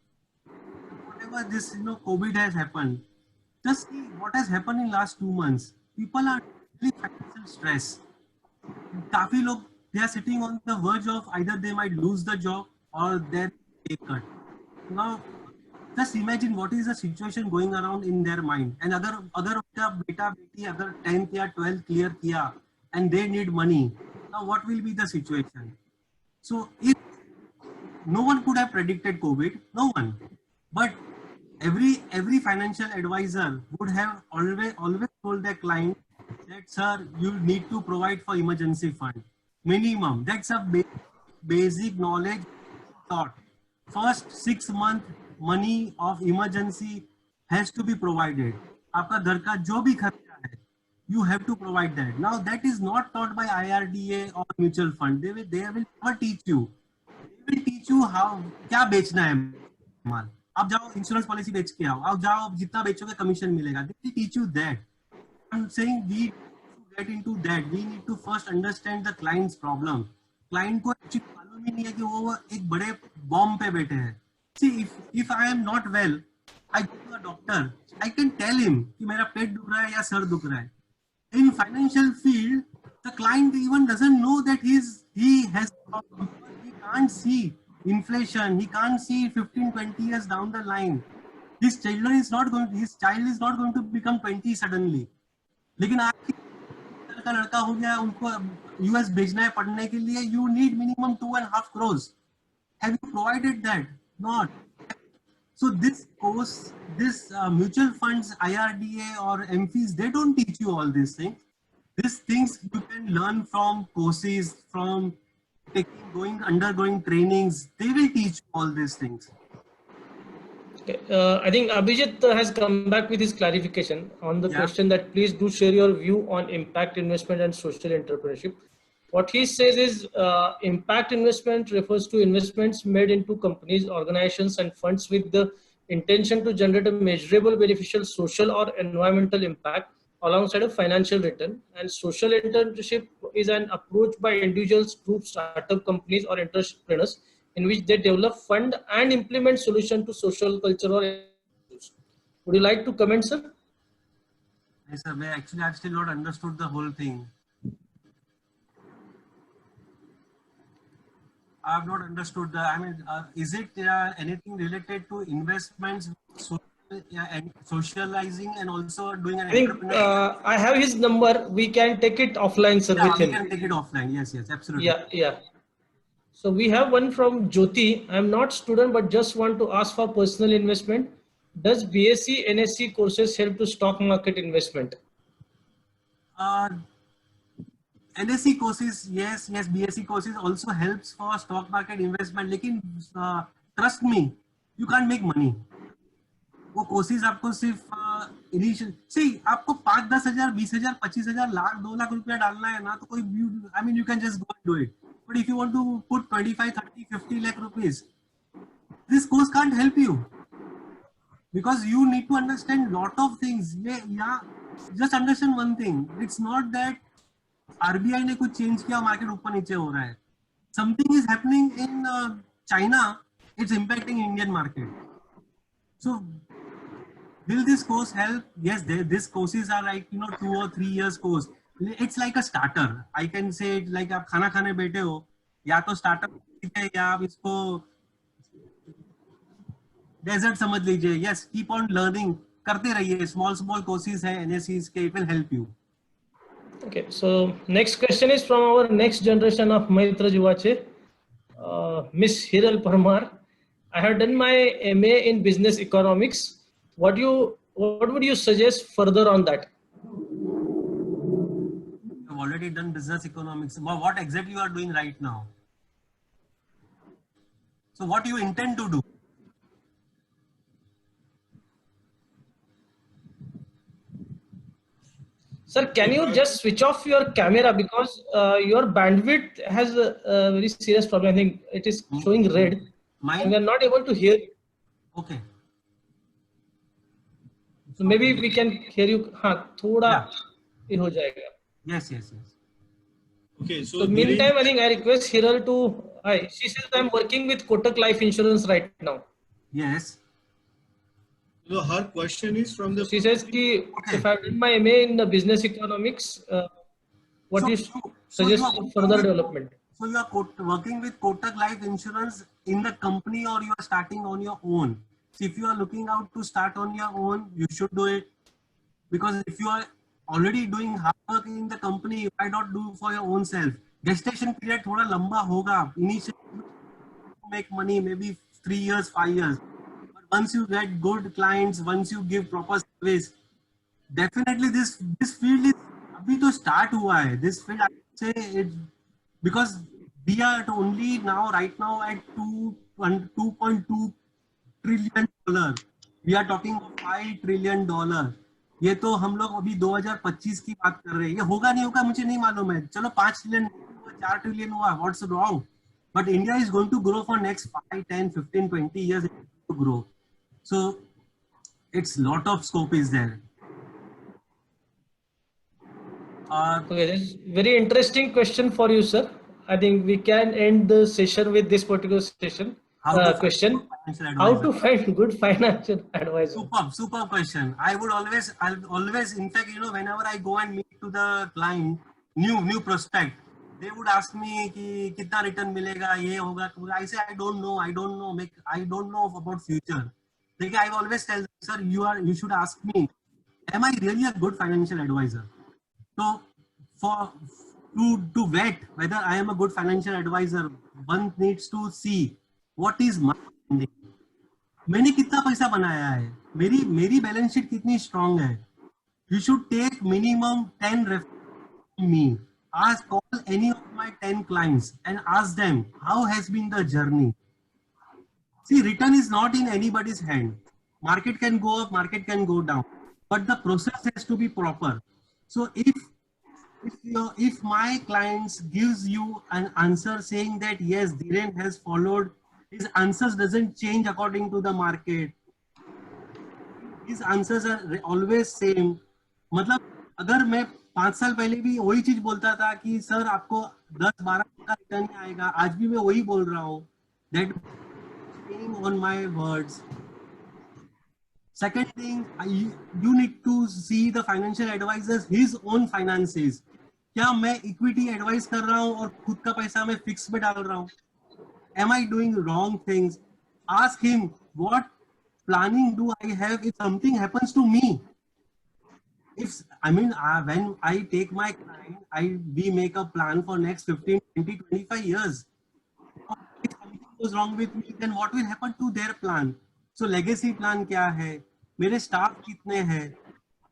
Whatever this COVID has happened, just see what has happened in last 2 months. People are really financial stress. काफी लोग, they are sitting on the verge of either they might lose the job or their pay cut. Now, just imagine what is the situation going around in their mind. And अगर उनका बेटा बेटी अगर 10th या 12th clear किया and they need money, now what will be the situation? So if no one could have predicted COVID, no one, but every financial advisor would have always told their client that, sir, you need to provide for emergency fund minimum. That's a basic knowledge thought. First 6 month money of emergency has to be provided. आपका घर का जो भी खर्चा है, you have to provide that. Now that is not taught by IRDA or mutual fund. They will not teach you. They will teach you how क्या बेचना है माल. आप जाओ इंश्योरेंस पॉलिसी बेच के आओ. आप जाओ जितना बेचोगे कमीशन मिलेगा. They will teach you that. I'm saying we get into that. We need to first understand the client's problem. Client को actually मालूम ही नहीं है कि वो एक बड़े बॉम्ब पे बैठे हैं. See, if I am not well, I go to a doctor. I can tell him कि मेरा पेट दुख रहा है या सर दुख रहा है. In financial field, the client even doesn't know that he has problem. He can't see inflation. He can't see 15-20 years down the line. His child is not going to become 20 suddenly. लेकिन आपकी का लड़का हो गया, उनको US भेजना है पढ़ने के लिए, you need minimum 2.5 crores. Have you provided that? Not. So this course, this mutual funds, IRDA or MFIs, they don't teach you all these things. These things you can learn from courses, from undergoing trainings. They will teach all these things. Okay. I think Abhijit has come back with his clarification on the question that please do share your view on impact investment and social entrepreneurship. What he says is impact investment refers to investments made into companies, organizations, and funds with the intention to generate a measurable beneficial social or environmental impact alongside a financial return. And social entrepreneurship is an approach by individuals, groups, startup companies, or entrepreneurs in which they develop, fund, and implement solutions to social, cultural issues. Would you like to comment, sir? Yes, sir. Actually, I've still not understood the whole thing. I have not understood the. I mean, is it anything related to investments, and socializing, and also doing an? I think I have his number. We can take it offline, sir. Yeah, with we him. can take it offline. Yes, absolutely. Yeah. So we have one from Jyoti. I am not student, but just want to ask for personal investment. Does BSc NSC courses help to stock market investment? NSC courses, yes, BSc courses also helps for stock market investment. लेकिन trust me, you can't make money. वो courses आपको सिर्फ initial सी आपको 5-10 हजार 20 हजार 25 हजार लाख 2 लाख रुपया डालना है ना तो कोई I mean you can just go do it but if you want to put 25 30 50 lakh rupees this course can't help you because you need to understand lot of things yeah just understand one thing it's not that RBI ने कुछ change किया market ऊपर नीचे हो रहा है something is happening in China it's impacting Indian market so will this course help? Yes, these courses are like 2 or 3 years course. It's like a starter. I can say it like आप खाना खाने बैठे हो या तो starter है या आप इसको डेजर्ट समझ लीजिए. Yes, keep on learning. करते रहिए. Small courses है NSCs के. It will help you. Okay, so next question is from our next generation of Maitra Juvache, Miss Hiral Parmar. I have done my MA in business economics. What would you suggest further on that? You've already done business economics. What exactly you are doing right now? So what do you intend to do? Sir, can you just switch off your camera because your bandwidth has a very serious problem. I think it is showing red. And we are not able to hear you. Okay. So maybe we can hear you. हाँ, थोड़ा ये हो जाएगा. Yes. Okay, so meantime, I think I request Hiral to. She says I'm working with Kotak Life Insurance right now. Yes. So her question is from the. She says कि if I've done my MA in the business economics, what do you suggest for further development? So you are working with Kotak Life Insurance in the company or you are starting on your own? So if you are looking out to start on your own, you should do it. Because if you are already doing hard work in the company, why not do for your own self? Gestation period थोड़ा लंबा होगा. Initially, make money maybe 3 years, 5 years. But once you get good clients, once you give proper service, definitely this field is अभी तो start हुआ है. This field I would say it because we are only right now at 2.2 trillion dollar. We are talking of $5 trillion. ये तो हम लोग अभी 2025 की बात कर रहे हैं. ये होगा नहीं होगा मुझे नहीं मालूम है. चलो 5 ट्रिलियन 4 ट्रिलियन हुआ. What's wrong? But India is going to grow for next 5, 10, 15, 20 years to grow. So it's lot of scope is there. Okay, that's very interesting question for you, sir. I think we can end the session with this particular session. Question: how to find good financial advisor? Superb question. I'll always, in fact, whenever I go and meet to the client, new prospect, they would ask me कि कितना return मिलेगा, ये होगा. I say I don't know. I don't know about future. Like I always tell them, sir, you should ask me, am I really a good financial advisor? So to vet whether I am a good financial advisor, one needs to see what is my spending. मैंने कितना पैसा बनाया है, मेरी balance sheet कितनी strong है. You should take minimum 10 references from me. Call any of my 10 clients and ask them how has been the journey. See, return is not in anybody's hand. Market can go up, market can go down, but the process has to be proper. So if my clients gives you an answer saying that yes, Dhiren has followed, his answers doesn't change according to the market, his answers are always same. मतलब अगर मैं 5 साल पहले भी वही चीज बोलता था कि सर आपको 10-12 का रिटर्न आएगा, आज भी मैं वही बोल रहा हूँ. That on my words. Second thing, you need to see the financial advisors his own finances. क्या मैं इक्विटी एडवाइस कर रहा हूँ और खुद का पैसा मैं फिक्स में डाल रहा हूँ? Am I doing wrong things? Ask him what planning do I have if something happens to me. When I take my client, we make a plan for next 15, 20, 25 years. If something goes wrong with me, then what will happen to their plan? So legacy plan क्या है, मेरे staff कितने हैं,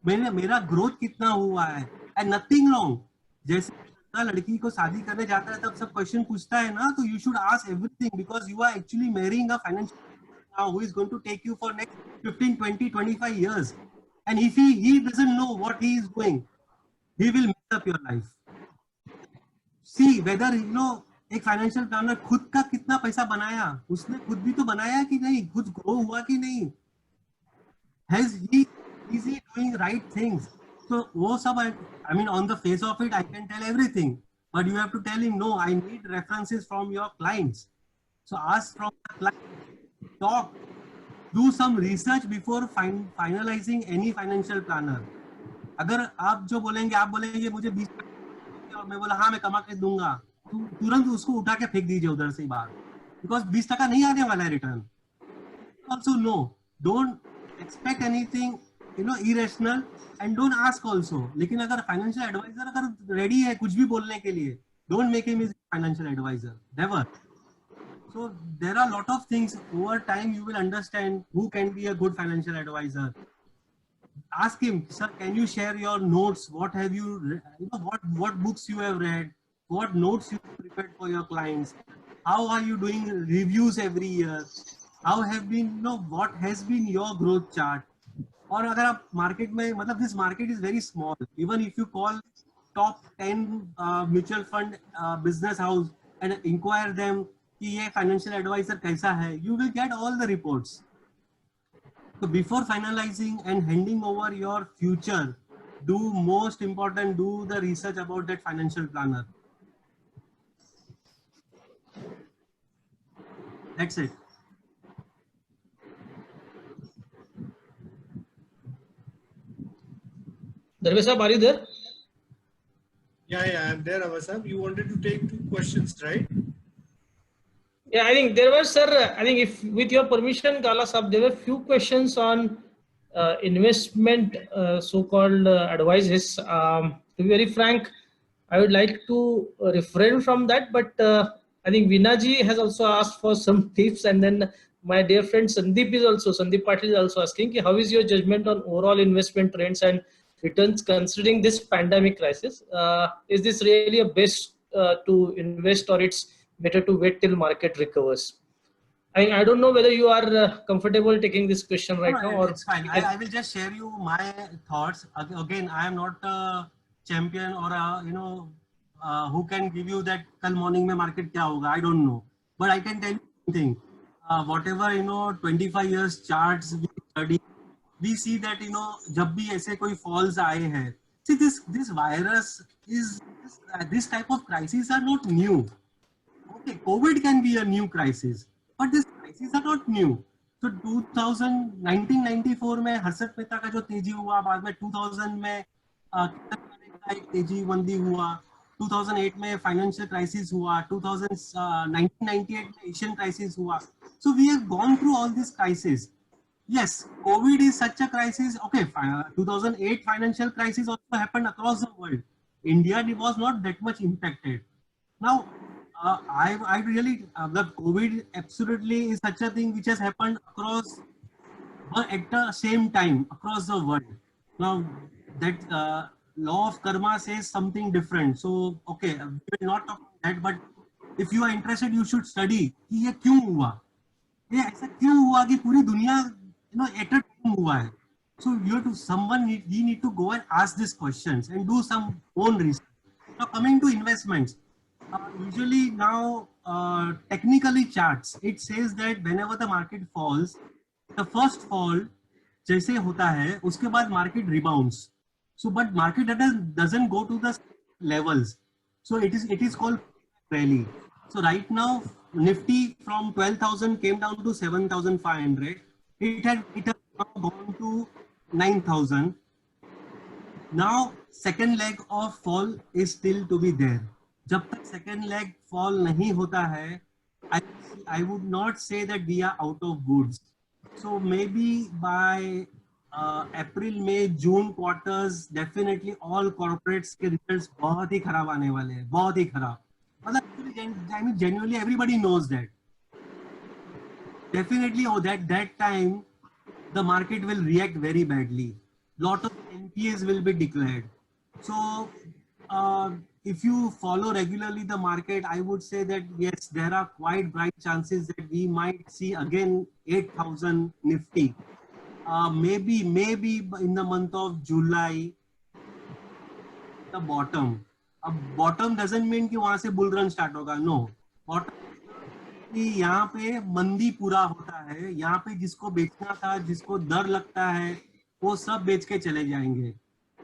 मेरा growth कितना हुआ है, and nothing wrong. जैसे लड़की को शादी करने जाता है तब सब क्वेश्चन पूछता है ना, तो you should ask everything because you are actually marrying a financial now who is going to take you for next 15 20 25 years, and if he doesn't know what he is doing, he will mess up your life. See whether एक financial planner खुद का कितना पैसा बनाया, उसने खुद भी तो बनाया कि नहीं, खुद ग्रो हुआ कि नहीं, is he doing right things. So वो सब I mean on the face of it I can tell everything, but you have to tell him no, I need references from your clients. So ask from the client, talk, do some research before finalizing any financial planner. अगर आप जो बोलेंगे, आप बोलेंगे मुझे 20 और मैं बोला हाँ मैं कमा के दूंगा, तो तुरंत उसको उठा के फेंक दीजिए उधर से बाहर, बिकॉज 20% नहीं आने वाला है return. Also no, don't expect anything irrational and don't ask also. लेकिन अगर फाइनेंशियल एडवाइजर अगर रेडी है कुछ भी बोलने के लिए, don't make him a financial advisor, never. So there are a lot of things. Over time, you will understand who can be a good financial advisor. Ask him, sir, can you share your notes? What have you, what books you have read? What notes you prepared for your clients? How are you doing reviews every year? How have been, what has been your growth chart? और अगर आप market में, मतलब this market is very small. Even if you call top 10 mutual fund business house and inquire them कि ये financial adviser कैसा है, you will get all the reports. So before finalizing and handing over your future, do most important, do the research about that financial planner. That's it. Darvesh sahab, are you there? Yeah, I'm there, Avasab. You wanted to take 2 questions, right? Yeah, I think there were, sir, I think if with your permission, Kala sahab, there were few questions on investment so-called advices. To be very frank, I would like to refrain from that, but I think Vinaji has also asked for some tips, and then my dear friend Sandeep Patil is also asking, how is your judgment on overall investment trends and returns considering this pandemic crisis? Is this really a best to invest, or it's better to wait till market recovers? I don't know whether you are comfortable taking this question right now, or it's fine. I will just share you my thoughts. Again, I am not a champion or who can give you that kal morning mein market kya hoga. I don't know, but I can tell you something. Whatever 25 years charts we study, we see that जब भी ऐसे कोई falls आए हैं. See, this virus is this type of crises are not new. Okay, COVID can be a new crisis, but these crises are not new. So 1994 में हर्षद मेहता का जो तेजी हुआ, बाद में 2000 में एक तेजी मंदी हुआ, 2008 में फाइनेंशियल क्राइसिस हुआ, 1998 में एशियन क्राइसिस हुआ. So we have gone through all these crises. Yes, COVID is such a crisis. Okay, 2008 financial crisis also happened across the world. India was not that much impacted. Now, I really the COVID absolutely is such a thing which has happened across at the same time across the world. Now that law of karma says something different. So okay, we will not talk about that. But if you are interested, you should study कि ये क्यों हुआ, ये ऐसा क्यों हुआ कि पूरी दुनिया at a time हुआ है. So you need to go and ask these questions and do some own research. Now coming to investments. Usually now technically charts, it says that whenever the market falls, the first fall जैसे होता है उसके बाद market rebounds. So but market doesn't go to the levels. So it is called rally. So right now Nifty from 12,000 came down to 7,500. It has now gone to 9,000. Now second leg of fall is still to be there. जब तक second leg fall नहीं होता है, I would not say that we are out of woods. So maybe by April, May, June quarters, definitely all corporates के results बहुत ही खराब आने वाले हैं, बहुत ही खराब. मतलब I mean genuinely everybody knows that. definitely that time the market will react very badly. Lot of NPAs will be declared. So if you follow regularly the market, I would say that yes, there are quite bright chances that we might see again 8,000 Nifty. Maybe in the month of July, the bottom. अब bottom doesn't mean कि वहां से bull run start होगा. No, bottom कि यहाँ पे मंदी पूरा होता है. यहाँ पे जिसको बेचना था, जिसको डर लगता है, वो सब बेच के चले जाएंगे.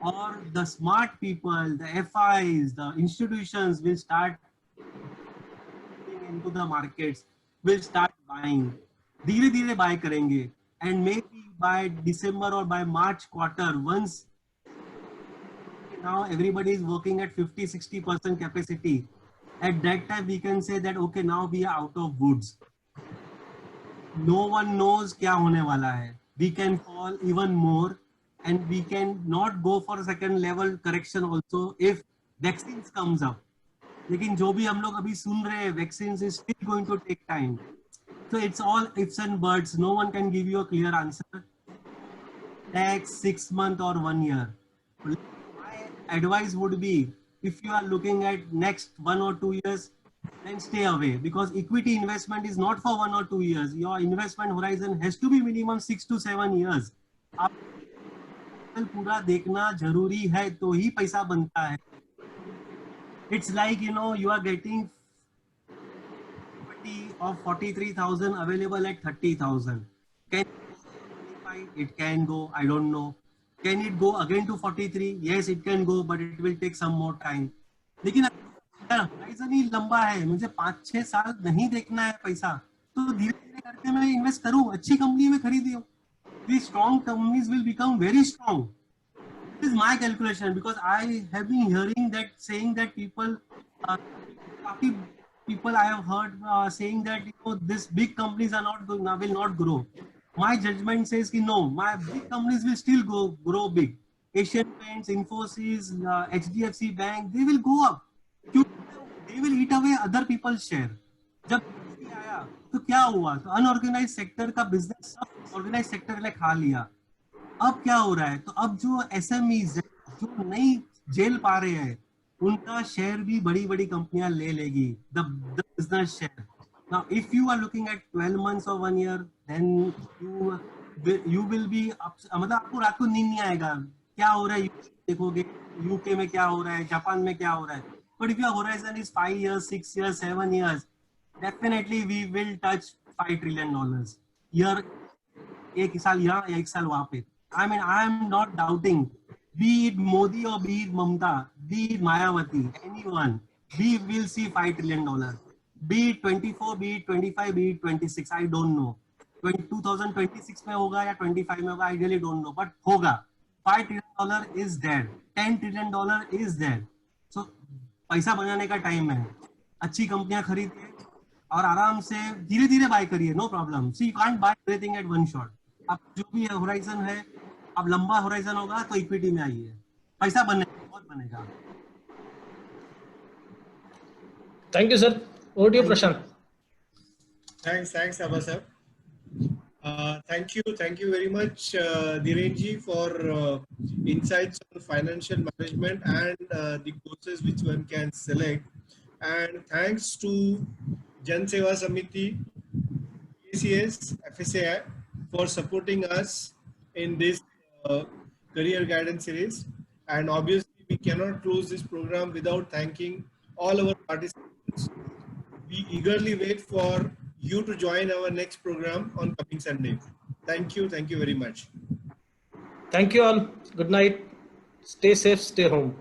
और the smart people, the FIs, the institutions will start into the markets, will start buying. धीरे धीरे buy करेंगे. And maybe by December or by March quarter, once now everybody is working at 50-60% capacity, at that time we can say that okay, now we are out of woods. No one knows क्या होने वाला है. We can fall even more and we can not go for a second level correction also if vaccines comes up. लेकिन जो भी हम लोग अभी सुन रहे हैं, vaccines is still going to take time. So it's all ifs and buts. No one can give you a clear answer. Next 6 months or 1 year. My advice would be, if you are looking at next 1 or 2 years, then stay away, because equity investment is not for 1 or 2 years. Your investment horizon has to be minimum 6 to 7 years. आप पूरा देखना जरूरी है तो ही पैसा बनता है. It's like, you know, you are getting of 43,000 available at 30,000. Can it can go? I don't know. Can it go again to 43? Yes, it can go, but it will take some more time. लेकिन horizon ही लंबा है, मुझे 5-6 साल नहीं देखना है पैसा, तो धीरे धीरे करके मैं इन्वेस्ट करूं, अच्छी कंपनी में खरीदूं. These strong companies will become very strong. This is my calculation, because I have been hearing that, saying that people I have heard saying that, you know, these big companies are not will not grow. My judgment says कि no, my big companies will still grow big. Asian Paints, Infosys, HDFC Bank, they will go up. They will eat away other people's share. जब आया तो क्या हुआ? तो unorganised sector का business सब organise sector ने खा लिया. अब क्या हो रहा है? तो अब जो SMEs जो नहीं झेल पा रहे हैं, उनका शेयर भी बड़ी बड़ी कंपनियां ले लेगी. The business share. Now, if you are looking at 12 months or 1 year, then you will be मतलब आपको रात को नींद नहीं आएगा. क्या हो रहा है देखोगे, यूके में क्या हो रहा है, जापान में क्या हो रहा है. But if your horizon is 5 years, 6 years, 7 years, definitely we will touch $5 trillion. Year, एक साल यहाँ, एक साल वहाँ पे. I mean, I am not doubting. Be it Modi or be it Mamta, be it Mayawati, anyone, we will see $5 trillion. Be it 24, be it 25, be it 26, I don't know. 2026 में होगा या 25 में होगा, I really don't know, but होगा. $5 trillion is there. $10 trillion is there. So पैसा बनाने का time है. अच्छी कंपनियां खरीदिए और आराम से धीरे धीरे बाय करिए, no problem. See you can't buy everything at one shot. अब जो भी होराइजन है, अब लंबा होराइजन होगा तो इक्विटी में आइए, पैसा बनेगा, बहुत बनेगा. Thank you sir. Over to you, Prashant. Thanks, Abba sir. Thank you very much, Dhirenji, for insights on financial management and the courses which one can select. And thanks to Jan Seva Samiti, ACS, FSAI for supporting us in this career guidance series. And obviously, we cannot close this program without thanking all our participants. We eagerly wait for you to join our next program on coming Sunday. Thank you very much. Thank you all. Good night. Stay safe, stay home.